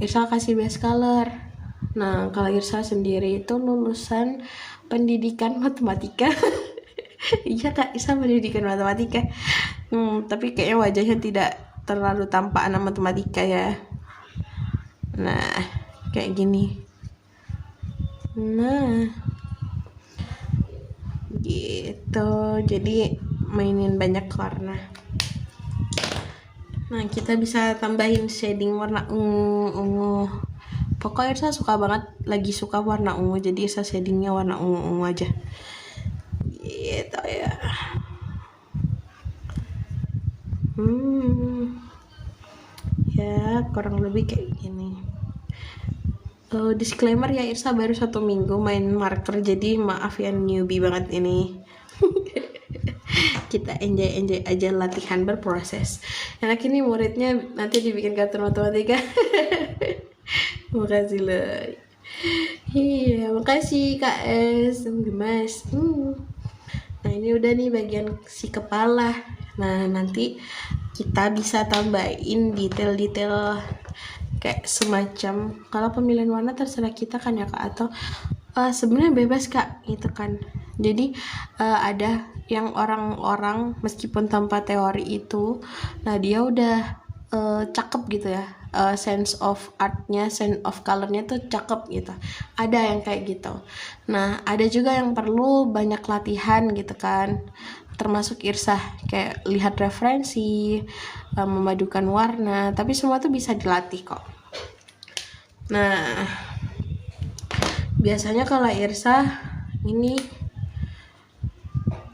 Irsa kasih base color. Nah, kalau Irsa sendiri itu lulusan pendidikan matematika. Iya Kak, Irsa pendidikan matematika. Tapi kayaknya wajahnya tidak terlalu tampak anak matematika ya. Nah, kayak gini. Nah, gitu. Jadi mainin banyak warna. Nah, kita bisa tambahin shading warna ungu. Pokoknya saya suka banget, lagi suka warna ungu, jadi saya shadingnya warna ungu aja. Gitu ya. Ya, kurang lebih kayak gini. Disclaimer ya, Irsa baru 1 minggu main marker, jadi maaf ya newbie banget ini. kita enjoy aja latihan berproses. Enak ini muridnya nanti dibikin kartun matematika. Makasih loh. Iya, makasih Kak S, Gemas. Nah ini udah nih bagian si kepala. Nah nanti kita bisa tambahin detail-detail kayak semacam, kalau pemilihan warna terserah kita kan ya Kak, atau sebenarnya bebas Kak gitu kan. Jadi ada yang orang-orang meskipun tanpa teori itu, nah dia udah cakep gitu ya, sense of artnya, sense of colornya tuh cakep gitu. Ada yang kayak gitu. Nah ada juga yang perlu banyak latihan gitu kan, termasuk irsah, kayak lihat referensi, memadukan warna, tapi semua tuh bisa dilatih kok. Nah biasanya kalau irsah ini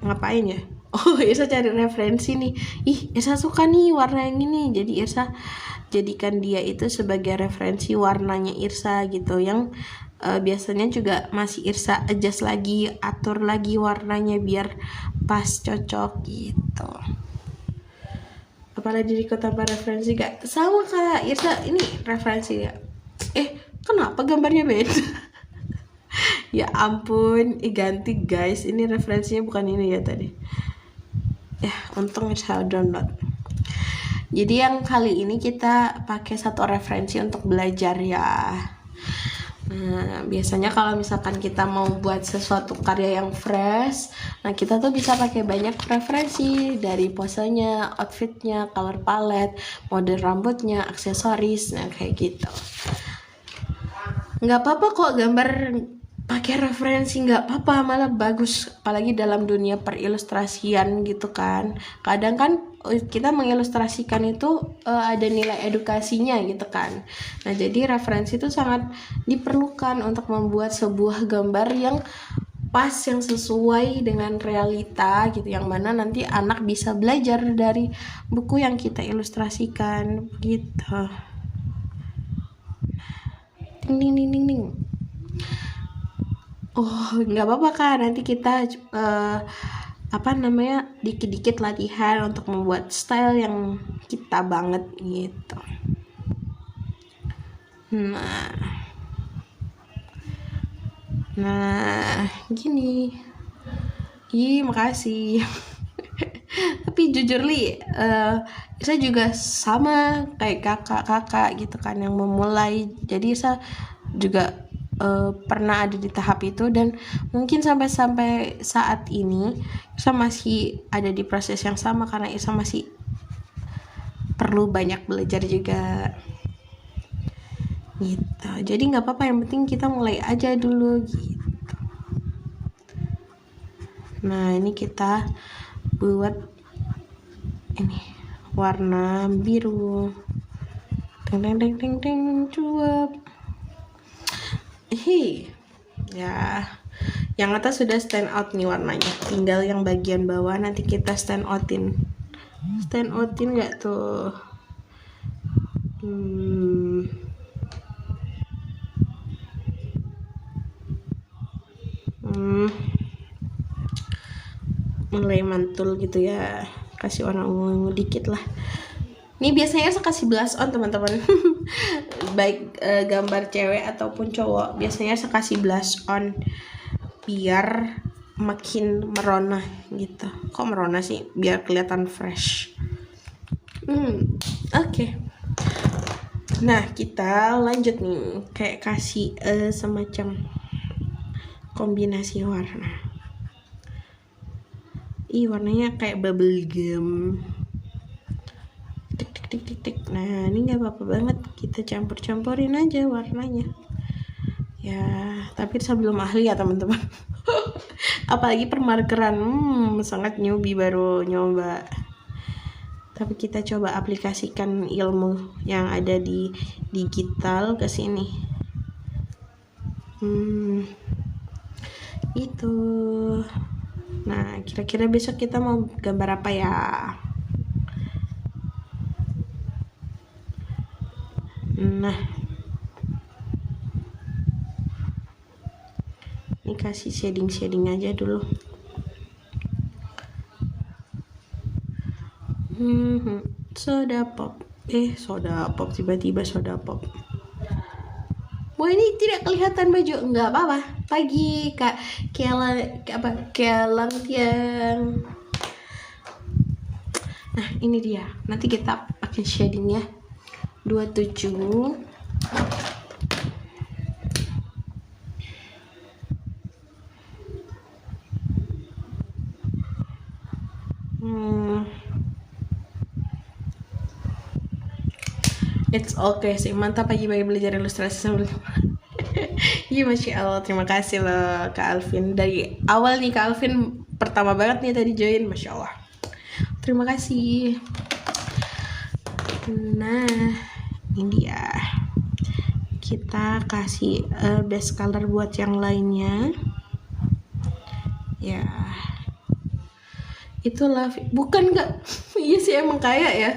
ngapain ya? Oh, Irsa cari referensi nih. Ih, Irsa suka nih warna yang ini. Jadi Irsa jadikan dia itu sebagai referensi warnanya Irsa gitu. Yang biasanya juga masih Irsa adjust lagi, atur lagi warnanya biar pas cocok gitu. Apalagi di kota referensi gak? Sama kayak Irsa ini referensi ya. Kenapa gambarnya beda? Ya ampun, ganti guys. Ini referensinya bukan ini ya tadi. Ya, untung saya download. Jadi yang kali ini kita pakai satu referensi untuk belajar ya. Nah, biasanya kalau misalkan kita mau buat sesuatu karya yang fresh, nah kita tuh bisa pakai banyak referensi dari posenya, outfitnya, color palette, model rambutnya, aksesoris, nah kayak gitu. Nggak apa-apa kok gambar pakai referensi, nggak apa-apa, malah bagus, apalagi dalam dunia perilustrasian gitu kan. Kadang kan kita mengilustrasikan itu ada nilai edukasinya gitu kan. Nah jadi referensi itu sangat diperlukan untuk membuat sebuah gambar yang pas, yang sesuai dengan realita gitu, yang mana nanti anak bisa belajar dari buku yang kita ilustrasikan gitu. Ding ding ding ding ding. Oh, nggak apa-apa kan, nanti kita dikit-dikit latihan untuk membuat style yang kita banget gitu. Nah gini. Makasih. Tapi jujur Li, saya juga sama kayak kakak-kakak gitu kan yang memulai. Jadi saya juga pernah ada di tahap itu, dan mungkin sampai saat ini Isa masih ada di proses yang sama karena Isa masih perlu banyak belajar juga gitu. Jadi nggak apa-apa, yang penting kita mulai aja dulu gitu. Nah ini kita buat ini warna biru, cuap. Ya, yang atas sudah stand out nih warnanya, tinggal yang bagian bawah nanti kita stand outin nggak tuh? Mulai mantul gitu ya, kasih warna ungu dikit lah. Ini biasanya saya kasih blush on teman-teman. Baik gambar cewek ataupun cowok, biasanya saya kasih blush on biar makin merona gitu. Kok merona sih? Biar kelihatan fresh. Oke. Nah kita lanjut nih, kayak kasih semacam kombinasi warna. Warnanya kayak bubble gum. Tik. Nah ini nggak apa-apa banget, kita campur-campurin aja warnanya ya, tapi sebelum ahli ya teman-teman. Apalagi permarkeran, sangat newbie, baru nyoba, tapi kita coba aplikasikan ilmu yang ada di digital ke sini. Itu. Nah kira-kira besok kita mau gambar apa ya? Nah ini kasih shading aja dulu. Soda pop. Soda pop, tiba-tiba soda pop. Wah, ini tidak kelihatan baju. Enggak apa-apa. Pagi Kak Kelang Tiang. Nah, ini dia. Nanti kita pakai shading ya. 27. It's okay sih, mantap pagi-pagi belajar ilustrasi sambil iya, Masya Allah, terima kasih loh Kak Alvin. Dari awal nih Kak Alvin pertama banget nih tadi join, Masya Allah. Terima kasih. Nah, ini dia. Kita kasih base color buat yang lainnya. Ya. Itulah, bukan Kak. Iya sih emang kayak ya.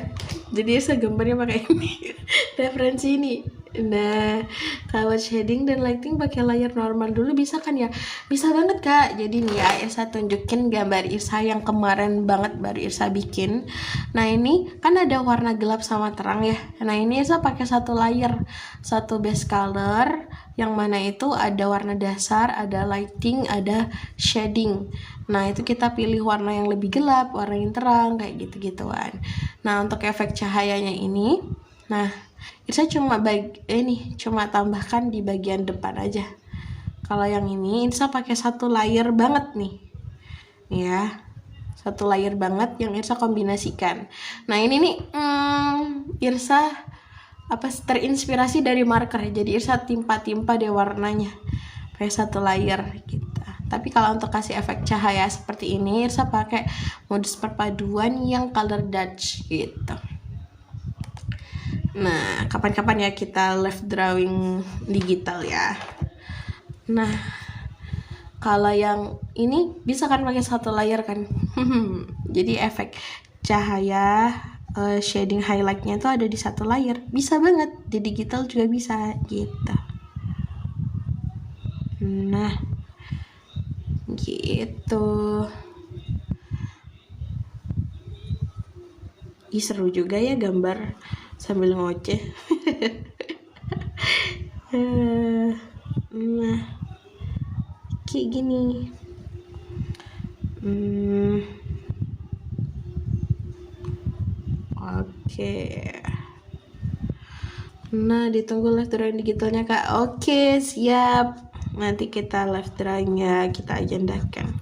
Jadi saya gambarnya pakai ini. Referensi ini. Nah, kalau shading dan lighting pakai layer normal dulu bisa kan ya? Bisa banget Kak. Jadi nih ya, Irsa tunjukin gambar Irsa yang kemarin banget baru Irsa bikin. Nah, ini kan ada warna gelap sama terang ya. Nah, ini Irsa pakai satu layer, satu base color, yang mana itu ada warna dasar, ada lighting, ada shading. Nah, itu kita pilih warna yang lebih gelap, warna yang terang, kayak gitu-gituan. Nah, untuk efek cahayanya ini, nah, Irsa cuma cuma tambahkan di bagian depan aja. Kalau yang ini Irsa pakai satu layer banget nih. Ya. Satu layer banget yang Irsa kombinasikan. Nah, ini nih Irsa terinspirasi dari marker. Jadi Irsa timpa-timpa deh warnanya. Pakai satu layer gitu. Tapi kalau untuk kasih efek cahaya seperti ini, Irsa pakai modus perpaduan yang color Dutch gitu. Nah, kapan-kapan ya kita live drawing digital ya. Nah, kalau yang ini bisa kan pakai satu layer kan. Jadi efek cahaya shading highlightnya itu ada di satu layer. Bisa banget, di digital juga bisa gitu. Nah, gitu. Ih, seru juga ya gambar sambil ngoceh. Nah, kayak gini. Oke. Nah, ditunggu live drawing digitalnya Kak. Oke, siap. Nanti kita live drawingnya kita agendakan.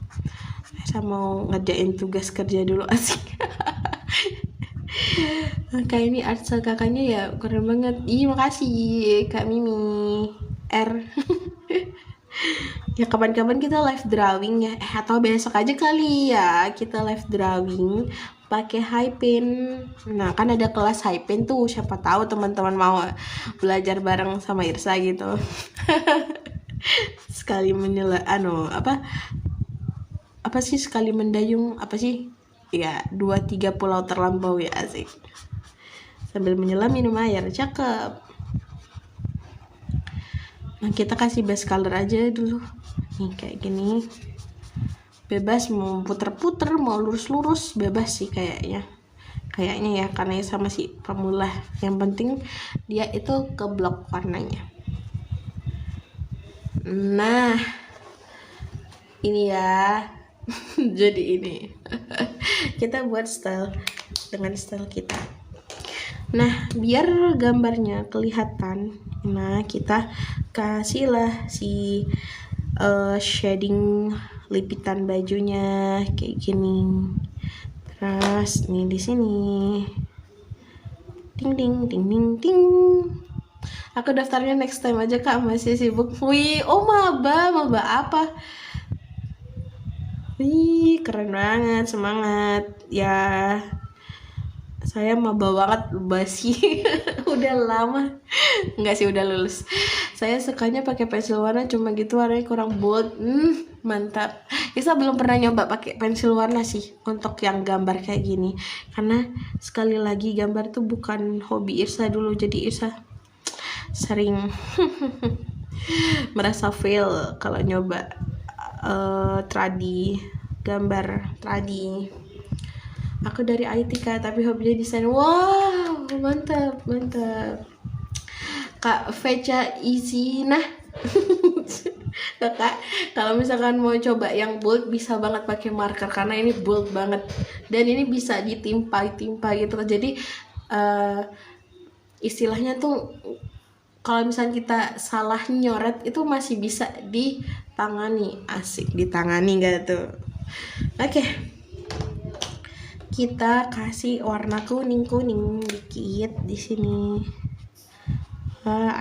Saya mau ngerjain tugas kerja dulu, asik. Kayak ini artsel kakaknya ya keren banget. Ih, makasih Kak Mimi R. Ya kapan-kapan kita live drawing ya. Atau besok aja kali ya kita live drawing pakai high pen. Nah, kan ada kelas high pen tuh. Siapa tahu teman-teman mau belajar bareng sama Irsa gitu. Sekali sekali mendayung ya 2-3 pulau terlampau ya, asik. Sambil menyelam minum air, cakep. Nah, kita kasih base color aja dulu nih kayak gini. Bebas mau puter-puter, mau lurus-lurus, bebas sih kayaknya ya, karena sama si pemula. Yang penting dia itu keblok warnanya. Nah, ini ya. Jadi ini kita buat style dengan style kita. Nah, biar gambarnya kelihatan, nah kita kasihlah si shading lipitan bajunya kayak gini. Terus nih di sini, ting ting ting ting ting. Aku daftarnya next time aja Kak, masih sibuk. Wih, maba apa? Wih, keren banget, semangat ya. Saya maba banget, basi. Udah lama nggak sih, udah lulus. Saya sukanya pakai pensil warna, cuma gitu warnanya kurang bold. Mantap. Isa belum pernah nyoba pakai pensil warna sih untuk yang gambar kayak gini, karena sekali lagi gambar tuh bukan hobi Irsa dulu, jadi Irsa sering merasa fail kalau nyoba gambar tradi. Aku dari IT Kak, tapi hobinya desain. Wow, mantap, mantap. Kak Veca Izina. Kakak, kalau misalkan mau coba yang bold bisa banget pakai marker karena ini bold banget dan ini bisa ditimpa-timpa gitu. Jadi istilahnya tuh kalau misalnya kita salah nyoret itu masih bisa ditangani. Asik, ditangani nggak tuh? Oke. Kita kasih warna kuning-kuning dikit di sini.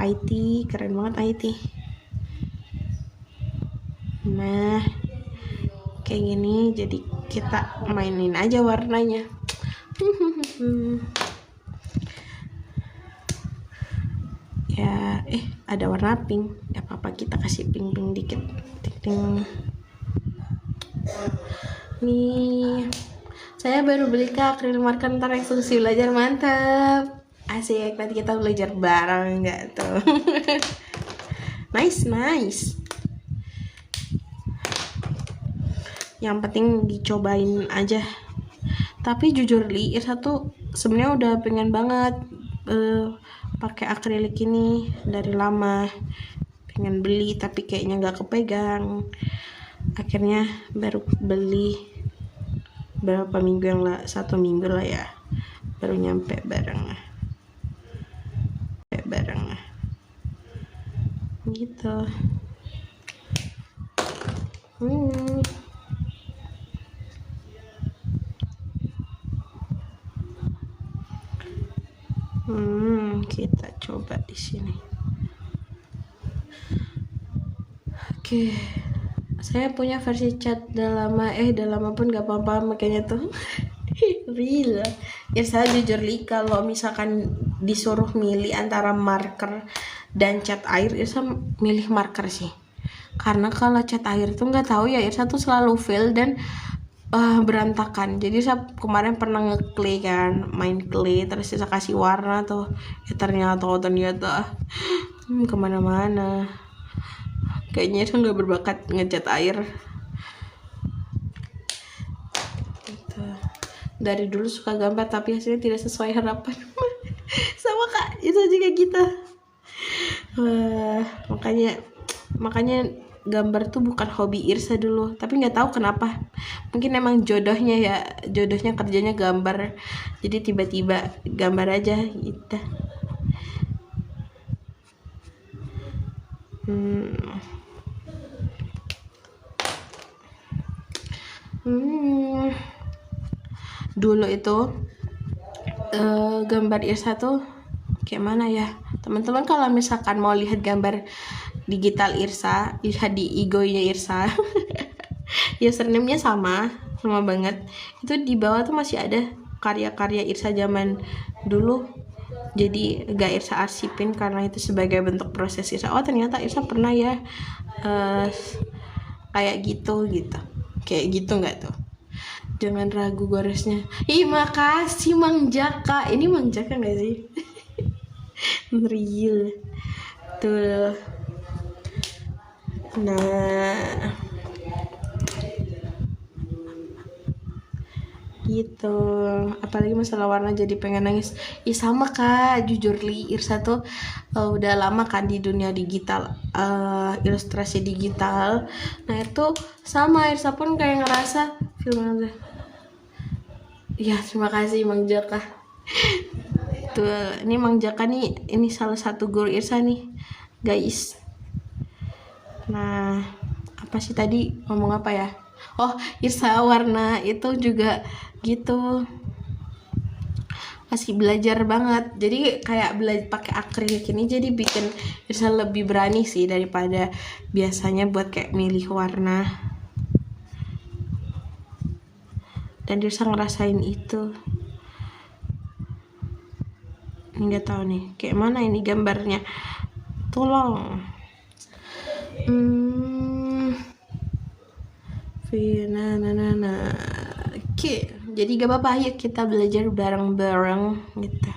IT, keren banget IT. Nah, kayak gini, jadi kita mainin aja warnanya. Ya, ada warna pink. Gak apa-apa, kita kasih pink-pink dikit. Ting. Nih, saya baru beli acrylic marker, ntar eksekusi belajar, mantap. Asik, nanti kita belajar bareng nggak tuh? Nice. Yang penting dicobain aja. Tapi jujur li, Irsa tuh sebenarnya udah pengen banget pakai akrilik ini dari lama. Pengen beli tapi kayaknya nggak kepegang. Akhirnya baru beli berapa minggu yang lah, 1 minggu lah ya, baru nyampe bareng gitu. Kita coba di sini. Oke. Saya punya versi cat udah lama pun gak apa-apa makanya tuh. Real. Ya saya jujur li, kalau misalkan disuruh milih antara marker dan cat air, Irsa milih marker sih. Karena kalau cat air tuh nggak tahu ya, Irsa tuh selalu fail dan berantakan. Jadi saya kemarin pernah nge-clay kan, main clay terus saya kasih warna tuh, ya ternyata kemana-mana. Kayaknya saya nggak berbakat ngecat air. Gitu. Dari dulu suka gambar tapi hasilnya tidak sesuai harapan. Sama Kak, itu juga kita. Makanya gambar tuh bukan hobi Irsa dulu, tapi nggak tahu kenapa, mungkin emang jodohnya kerjanya gambar, jadi tiba-tiba gambar aja gitu. Dulu itu gambar Irsa tuh kayak mana ya teman-teman, kalau misalkan mau lihat gambar digital Irsa, lihat di IG-nya Irsa. Username-nya sama banget. Itu di bawah tuh masih ada karya-karya Irsa zaman dulu. Jadi gak Irsa arsipin karena itu sebagai bentuk proses Irsa. Oh ternyata Irsa pernah ya kayak gitu. Kayak gitu nggak tuh? Jangan ragu goresnya. Makasih Mang Jaka. Ini Mang Jaka nggak sih? Real. Tuh. Nah, gitu. Apalagi masalah warna jadi pengen nangis. Sama Kak, jujur li, Irsa tuh udah lama kan di dunia digital, ilustrasi digital. Nah itu sama, Irsa pun kayak ngerasa film aja. Ya terima kasih Mang Jaka. Tuh, ini Mang Jaka nih, ini salah satu guru Irsa nih, guys. Nah, apa sih tadi ngomong apa ya? Oh, Irsa warna itu juga gitu. Masih belajar banget. Jadi kayak belajar pakai akrilik ini jadi bikin Irsa lebih berani sih daripada biasanya buat kayak milih warna. Dan Irsa ngerasain itu. Ini nggak tahu nih, kayak mana ini gambarnya. Tolong. Oke, jadi gak apa-apa, yuk kita belajar bareng-bareng gitu.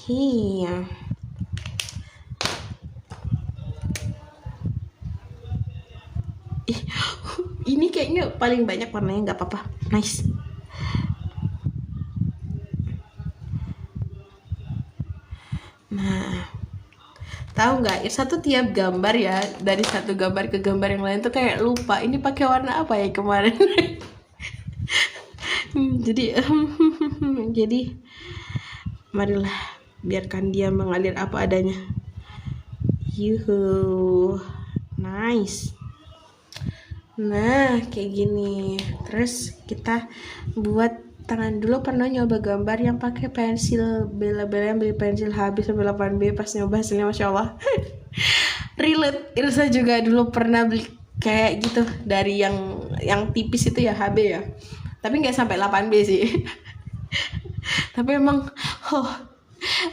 Iya. ini kayaknya paling banyak warnanya, nggak apa-apa. Nice. Nah, tahu nggak, Irsa tuh tiap gambar ya, dari satu gambar ke gambar yang lain tuh kayak lupa ini pakai warna apa ya kemarin. Jadi jadi marilah biarkan dia mengalir apa adanya. Yuhu, nice. Nah, kayak gini. Terus kita buat tangan dulu. Pernah nyoba gambar yang pakai pensil bela-bela, yang beli pensil habis sampai 8B, pas nyoba hasilnya Masya Allah. Relate. Irsa juga dulu pernah beli kayak gitu dari yang tipis itu ya, HB ya. Tapi nggak sampai 8B sih. Tapi emang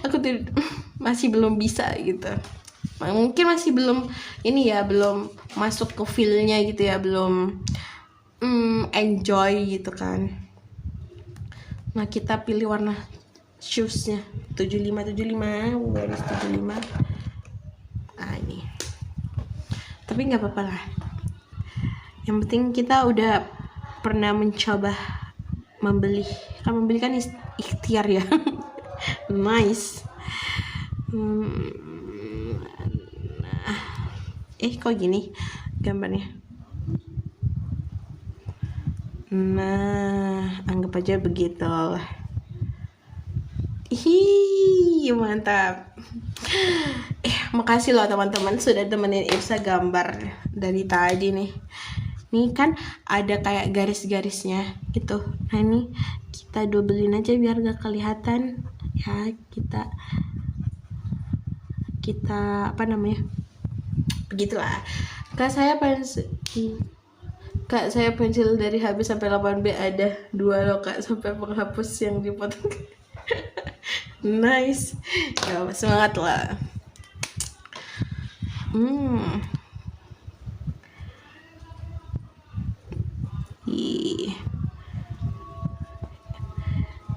aku tuh masih belum bisa gitu. Mungkin masih belum ini ya, belum masuk ke feel-nya gitu ya, belum enjoy gitu kan. Nah, kita pilih warna shoes-nya 75 garis 75. Nah, ini. Tapi nggak apa-apa lah. Yang penting kita udah pernah mencoba membeli. Kan membeli kan ikhtiar ya. Nice. Kok gini gambarnya? Nah, anggap aja begitu. Mantap. Makasih loh teman-teman sudah temenin Irsa gambar dari tadi nih. Nih kan ada kayak garis-garisnya gitu. Nah, ini kita dobelin aja biar gak kelihatan ya. Kita apa namanya? Begitulah. Kak saya pensil dari habis sampai 8B ada 2 loh Kak, sampai penghapus yang dipotong. Nice. Ya, semangat lah.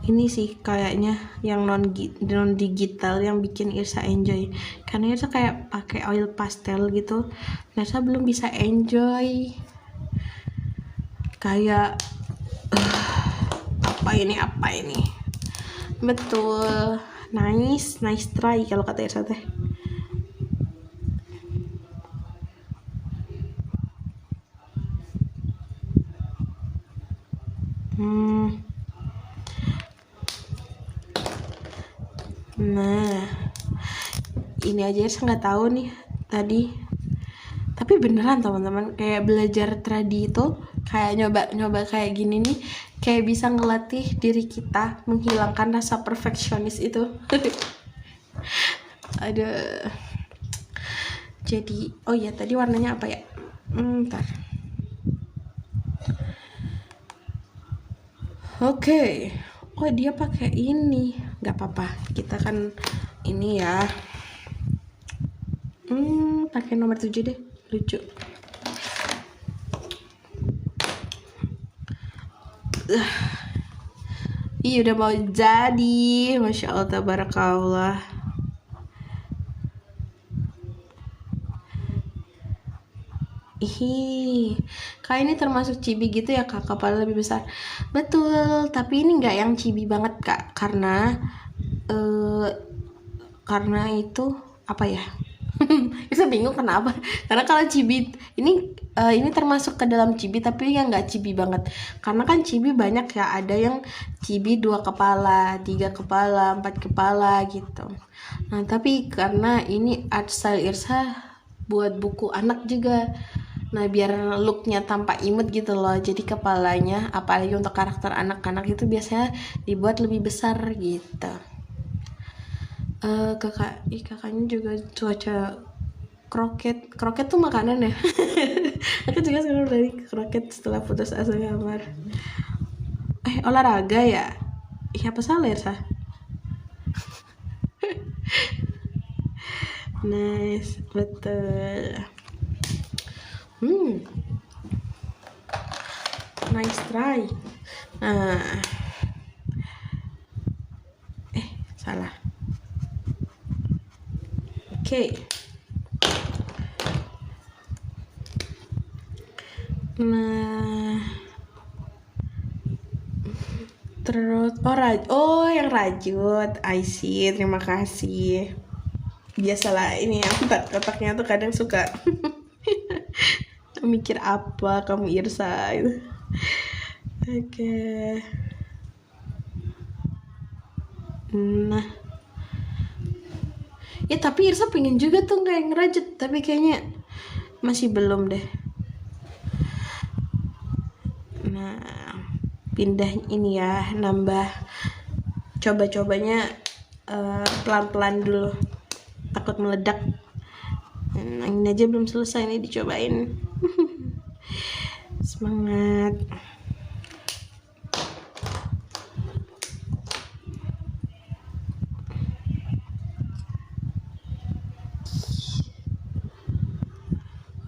Ini sih kayaknya yang non digital yang bikin Irsa enjoy, karena Irsa kayak pakai oil pastel gitu. Irsa belum bisa enjoy kayak apa ini betul. Nice try kalau kata Irsa teh. Nah, ini aja saya nggak tahu nih tadi, tapi beneran teman-teman, kayak belajar tradi itu kayak nyoba kayak gini nih, kayak bisa ngelatih diri kita menghilangkan rasa perfeksionis itu. Ada. Jadi oh ya, tadi warnanya apa ya? Ntar. Oke. Oh, dia pakai ini, nggak apa-apa, kita kan ini ya. Pakai nomor 7 deh, lucu. Udah mau jadi, Masya Allah, tabarakallah. Kayak ini termasuk chibi gitu ya Kak, kepala lebih besar. Betul, tapi ini nggak yang chibi banget Kak, karena itu apa ya? Bisa bingung kenapa? Karena kalau chibi ini termasuk ke dalam chibi, tapi yang nggak chibi banget. Karena kan chibi banyak ya, ada yang chibi 2 kepala, 3 kepala, 4 kepala gitu. Nah, tapi karena ini art style Irsa buat buku anak juga. Nah, biar looknya tampak imut gitu loh. Jadi kepalanya, apalagi untuk karakter anak-anak itu biasanya dibuat lebih besar gitu. Kakaknya juga cuaca kroket tuh makanan ya. Aku juga sekarang dari kroket setelah putus asa kamar. Olahraga ya? Apa salah ya? Nice, betul. Nice try. Nah, salah. Oke. Nah, Terus yang rajut, I see, terima kasih. Biasalah ini yang kotak-kotaknya tuh kadang suka mikir apa kamu Irsa gitu. Oke. Nah, ya tapi Irsa pengen juga tuh kayak ngerajut, tapi kayaknya masih belum deh. Nah, pindah ini ya, nambah coba-cobanya pelan-pelan dulu, takut meledak. Nah, ini aja belum selesai nih dicobain. Semangat.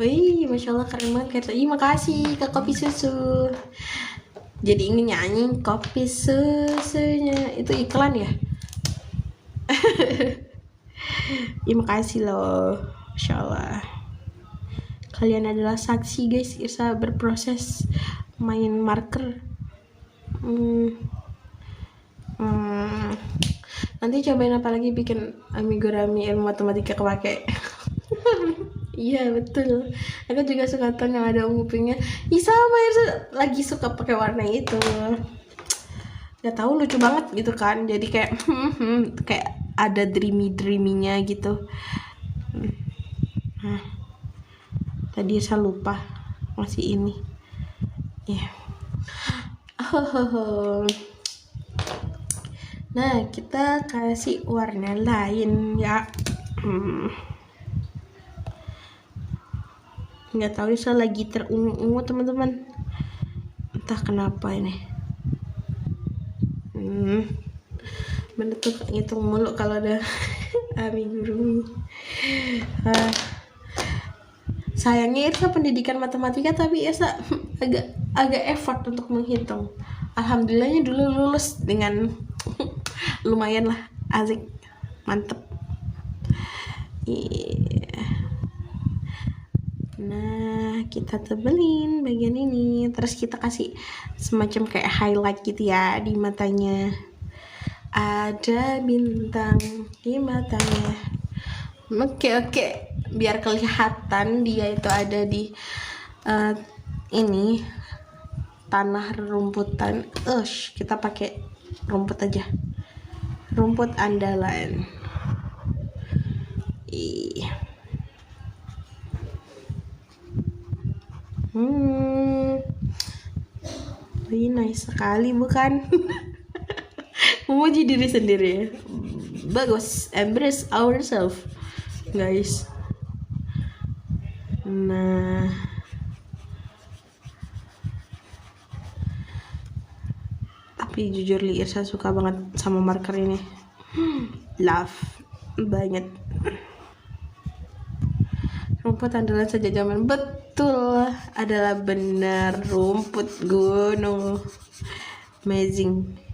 Wih, Masya Allah keren banget. Ih, makasih ke kopi susu. Jadi ingin nyanyi kopi susunya. Itu iklan ya? Ih, makasih loh. Masya Allah. Kalian adalah saksi guys, Irsa berproses main marker. Nanti cobain apa lagi bikin amigurumi ilmu matematika kepake. Iya betul. Aku juga suka ton yang ada ungu pinknya. Ih sama Irsa lagi suka pakai warna itu. Gak tahu lucu banget gitu kan. Jadi kayak kayak ada dreamy-dreaminya gitu. Nah, tadi saya lupa masih ini. Ya. Yeah. Nah, kita kasih warna lain ya. Nggak tahu saya lagi terungu-ungu teman-teman. Entah kenapa ini. Bener tuh ngitung mulu kalau ada amigurumi. Sayangnya Irsa pendidikan matematika tapi Irsa agak effort untuk menghitung. Alhamdulillahnya dulu lulus dengan lumayan lah, asik, mantep. Nah, kita tebelin bagian ini, terus kita kasih semacam kayak highlight gitu ya di matanya. Ada bintang di matanya. Oke, biar kelihatan dia itu ada di ini tanah rumputan. Kita pakai rumput aja, rumput andalan. Ini nice sekali bukan? Memuji diri sendiri. Bagus, embrace ourselves guys. Nah, tapi jujur li Irsa suka banget sama marker ini. Love banget. Rumput andalan sejak zaman, betul, adalah benar rumput gunung. Amazing.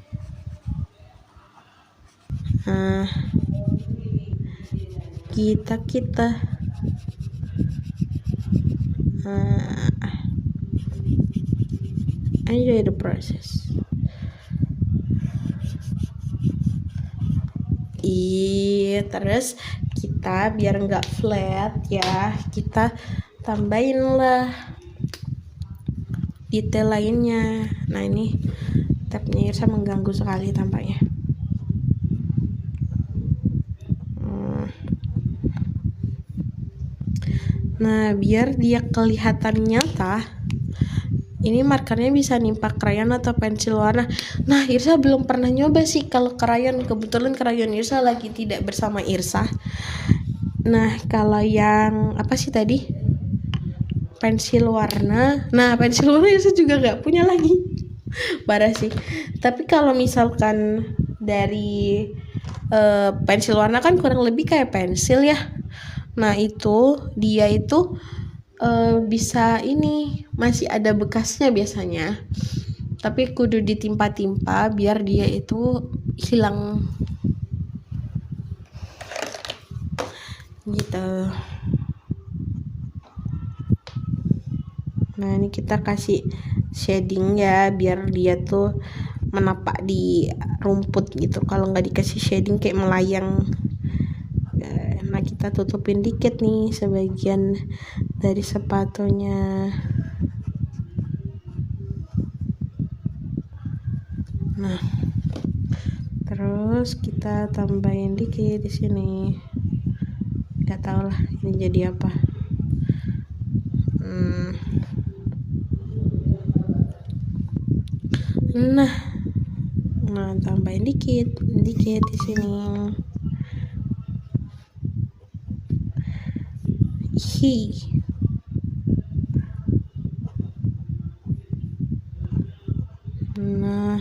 Kita enjoy the process. Terus kita biar nggak flat ya, kita tambahin lah detail lainnya. Nah ini tabnya Irsa mengganggu sekali tampaknya. Nah biar dia kelihatan nyata, ini markernya bisa nimpa krayon atau pensil warna. Nah Irsa belum pernah nyoba sih kalau krayon. Kebetulan krayon Irsa lagi tidak bersama Irsa. Nah kalau yang apa sih tadi, pensil warna. Nah pensil warna Irsa juga nggak punya lagi. Parah sih. Tapi kalau misalkan dari pensil warna kan kurang lebih kayak pensil ya. Nah itu dia itu bisa ini masih ada bekasnya biasanya, tapi kudu ditimpa-timpa biar dia itu hilang gitu. Nah ini kita kasih shading ya, biar dia tuh menapak di rumput gitu. Kalau nggak dikasih shading kayak melayang. Nah, kita tutupin dikit nih sebagian dari sepatunya. Nah, terus kita tambahin dikit di sini. Nggak tahu lah ini jadi apa. Nah, tambahin dikit di sini. Nah,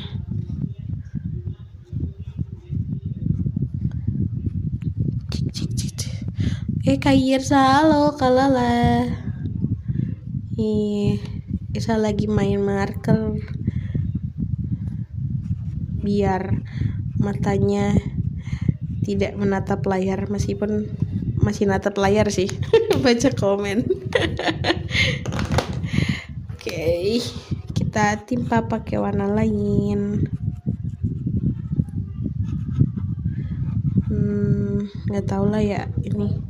kayak halo kalala. Irsa lagi main marker biar matanya tidak menatap layar, meskipun masih natap layar sih. Baca komen. Oke, kita timpa pakai warna lain. Nggak tahu lah ya ini.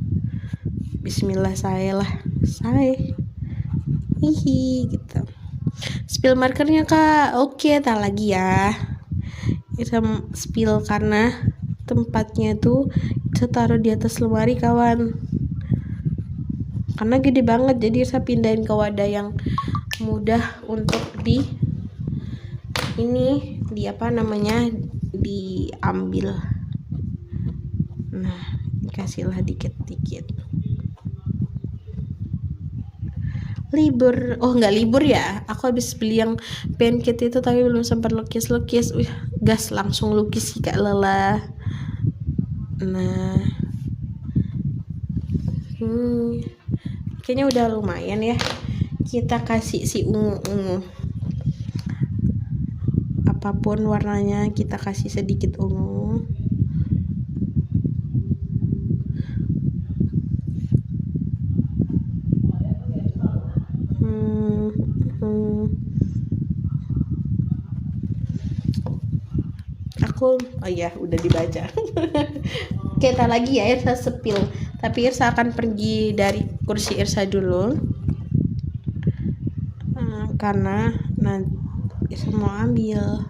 Bismillah saya gitu. Spill markernya kak. Oke, tak lagi ya. Kita spill karena tempatnya tuh kita taruh di atas lemari kawan, karena gede banget, jadi saya pindahin ke wadah yang mudah untuk diambil. Nah, kasihlah dikit-dikit. Nggak libur ya, aku habis beli yang pancake itu tapi belum sempat lukis. Gas langsung lukis sih kak lelah. Nah, kayaknya udah lumayan ya. Kita kasih si ungu, apapun warnanya kita kasih sedikit ungu. Udah dibaca. Kita lagi ya, Irsa sepil, tapi Irsa akan pergi dari kursi Irsa dulu karena nanti Irsa mau ambil.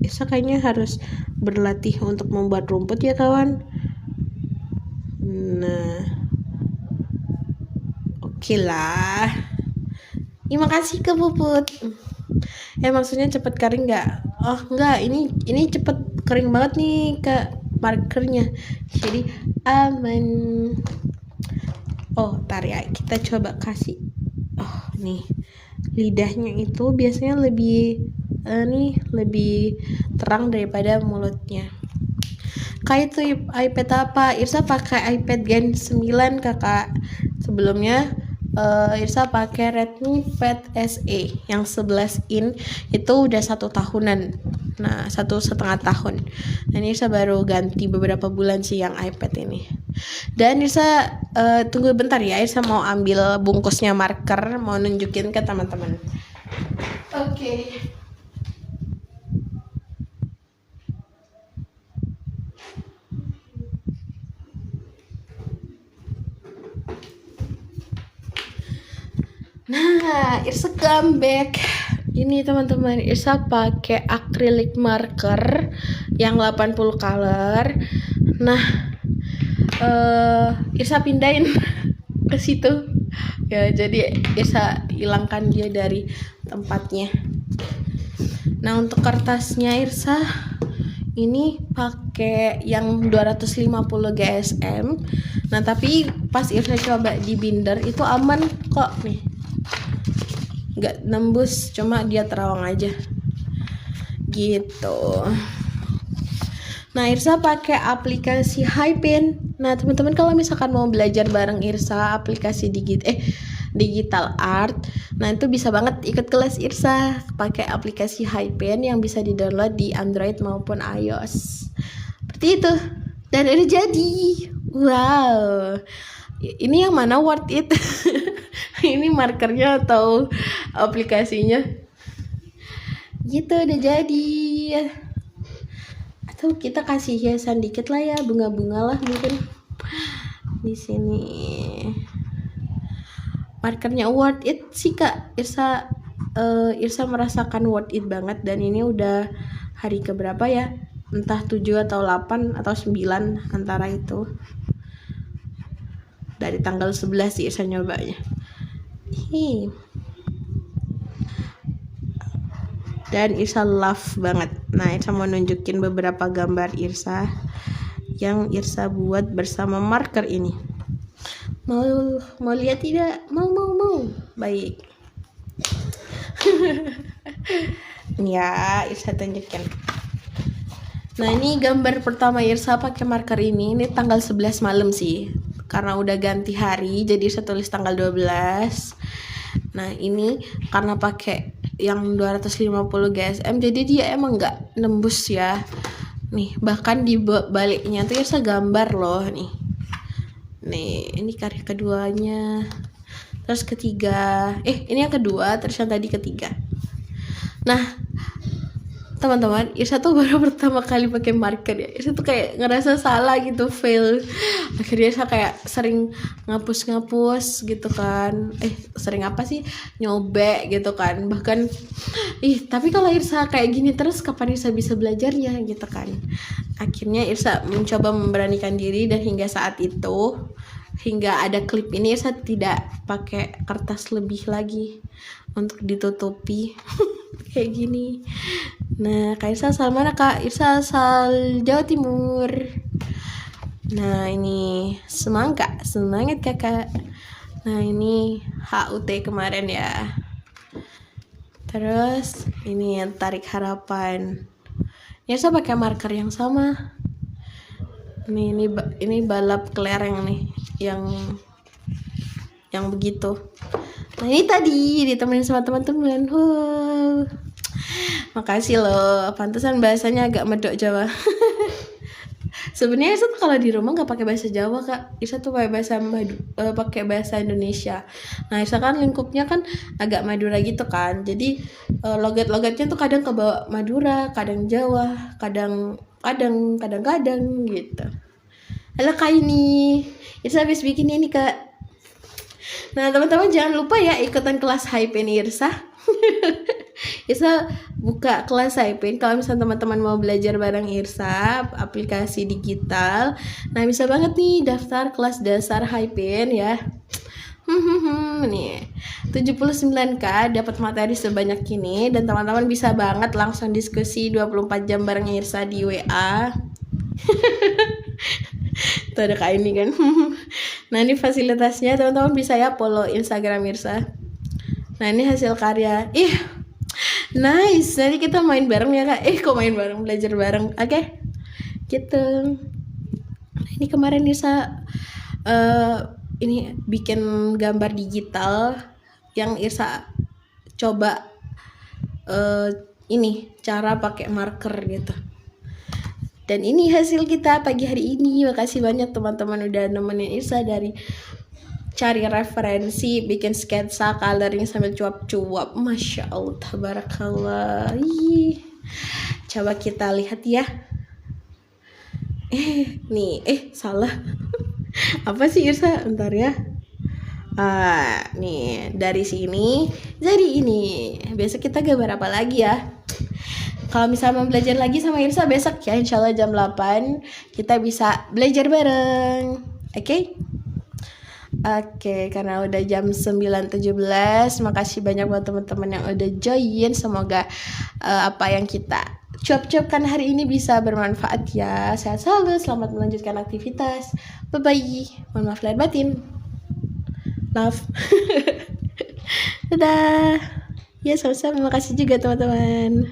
Irsa kayaknya harus berlatih untuk membuat rumput ya kawan. Nah, oke lah. Terima kasih ke Puput. Maksudnya cepet kering nggak? Oh nggak, ini cepet kering banget nih ke markernya, jadi aman. Tar ya, kita coba kasih. Nih lidahnya itu biasanya lebih terang daripada mulutnya. Kayak itu iPad apa? Irsa pakai iPad Gen 9 kakak. Sebelumnya Irsa pakai Redmi Pad SE yang 11 in, itu udah 1 tahunan. Nah, 1,5 tahun. Dan Irsa baru ganti beberapa bulan sih yang iPad ini. Dan Irsa tunggu bentar ya, Irsa mau ambil bungkusnya marker, mau nunjukin ke teman-teman. Oke. Nah, Irsa comeback. Ini teman-teman, Irsa pakai acrylic marker yang 80 color. Nah, Irsa pindahin ke situ. Ya, jadi Irsa hilangkan dia dari tempatnya. Nah, untuk kertasnya Irsa ini pakai yang 250 GSM. Nah, tapi pas Irsa coba di binder itu aman kok nih. Nggak nembus, cuma dia terawang aja gitu. Nah, Irsa pakai aplikasi HiPen. Nah, teman-teman kalau misalkan mau belajar bareng Irsa aplikasi digital art, nah itu bisa banget ikut kelas Irsa pakai aplikasi HiPen yang bisa di-download di Android maupun iOS. Seperti itu. Dan ini jadi. Wow. Ini yang mana worth it? Ini markernya atau aplikasinya? Gitu udah jadi. Atau kita kasih hiasan dikit lah ya, bunga-bunga lah mungkin di sini. Markernya worth it sih Kak. Irsa merasakan worth it banget, dan ini udah hari keberapa ya? Entah 7 atau 8 atau 9 antara itu. Dari tanggal 11 sih Irsa nyobanya. Dan Irsa love banget. Nah, Irsa mau nunjukin beberapa gambar Irsa yang Irsa buat bersama marker ini. Mau lihat tidak? Mau. Baik. Ya, Irsa tunjukin. Nah, ini gambar pertama Irsa pakai marker ini. Ini tanggal 11 malam sih. Karena udah ganti hari, jadi Irsa tulis tanggal 12. Nah, ini karena pakai yang 250 GSM, jadi dia emang nggak nembus ya. Nih, bahkan di baliknya tuh Irsa gambar loh nih. Nih, ini karya keduanya. Terus ketiga, ini yang kedua, terus yang tadi ketiga. Nah, teman-teman, Irsa tuh baru pertama kali pakai marker ya. Irsa tuh kayak ngerasa salah gitu, fail. Akhirnya Irsa kayak sering ngapus gitu kan. Sering apa sih? Nyobek gitu kan. Bahkan, tapi kalau Irsa kayak gini terus kapan Irsa bisa belajarnya gitu kan. Akhirnya Irsa mencoba memberanikan diri, dan hingga saat itu, hingga ada klip ini, Irsa tidak pakai kertas lebih lagi untuk ditutupi kayak gini. Nah, Kak Irsa asal mana Kak? Irsa asal Jawa Timur. Nah, ini semangat kakak. Nah, ini HUT kemarin ya. Terus ini yang tarik harapan. Irsa pakai marker yang sama. Ini balap kelereng nih, yang begitu. Nah, ini tadi ditemenin sama teman-teman. Makasih loh, pantesan bahasanya agak medok Jawa. Sebenarnya Irsa tuh kalau di rumah nggak pakai bahasa Jawa Kak. Irsa tuh pakai bahasa Indonesia. Nah, Irsa kan lingkupnya kan agak Madura gitu kan. Jadi logat-logatnya tuh kadang kebawa Madura, kadang Jawa, kadang gitu. Halo Kak, ini Irsa habis bikin ini Kak. Nah, teman-teman jangan lupa ya ikutan kelas HIPN Irsa. Irsa buka kelas HIPN. Kalau misalnya teman-teman mau belajar bareng Irsa, aplikasi digital, nah bisa banget nih daftar kelas dasar HIPN ya. Nih 79k dapat materi sebanyak ini, dan teman-teman bisa banget langsung diskusi 24 jam bareng Irsa di WA. Tuh ada Kak ini kan. Nah, ini fasilitasnya, teman-teman bisa ya follow Instagram Irsa. Nah, ini hasil karya. Nice. Nanti kita main bareng ya Kak. Kok main bareng, belajar bareng. Oke. Gitu. Nah, ini kemarin Irsa ini bikin gambar digital yang Irsa coba ini cara pakai marker gitu. Dan ini hasil kita pagi hari ini. Makasih banyak teman-teman udah nemenin Irsa dari cari referensi, bikin sketsa, coloring sambil cuap-cuap. Masya Allah, tabarakallah. Coba kita lihat ya. Salah. Apa sih Irsa? Bentar ya. Nih dari sini jadi ini. Besok kita gambar apa lagi ya? Kalau misalnya mau belajar lagi sama Irsa besok ya, insyaallah jam 8 kita bisa belajar bareng. Oke, karena udah jam 9.17, makasih banyak buat teman-teman yang udah join. Semoga apa yang kita cuap-cuapkan hari ini bisa bermanfaat ya. Sehat selalu, selamat melanjutkan aktivitas. Bye-bye. Mohon maaf lahir batin. Love. Dadah. Ya, sama-sama. Makasih juga teman-teman.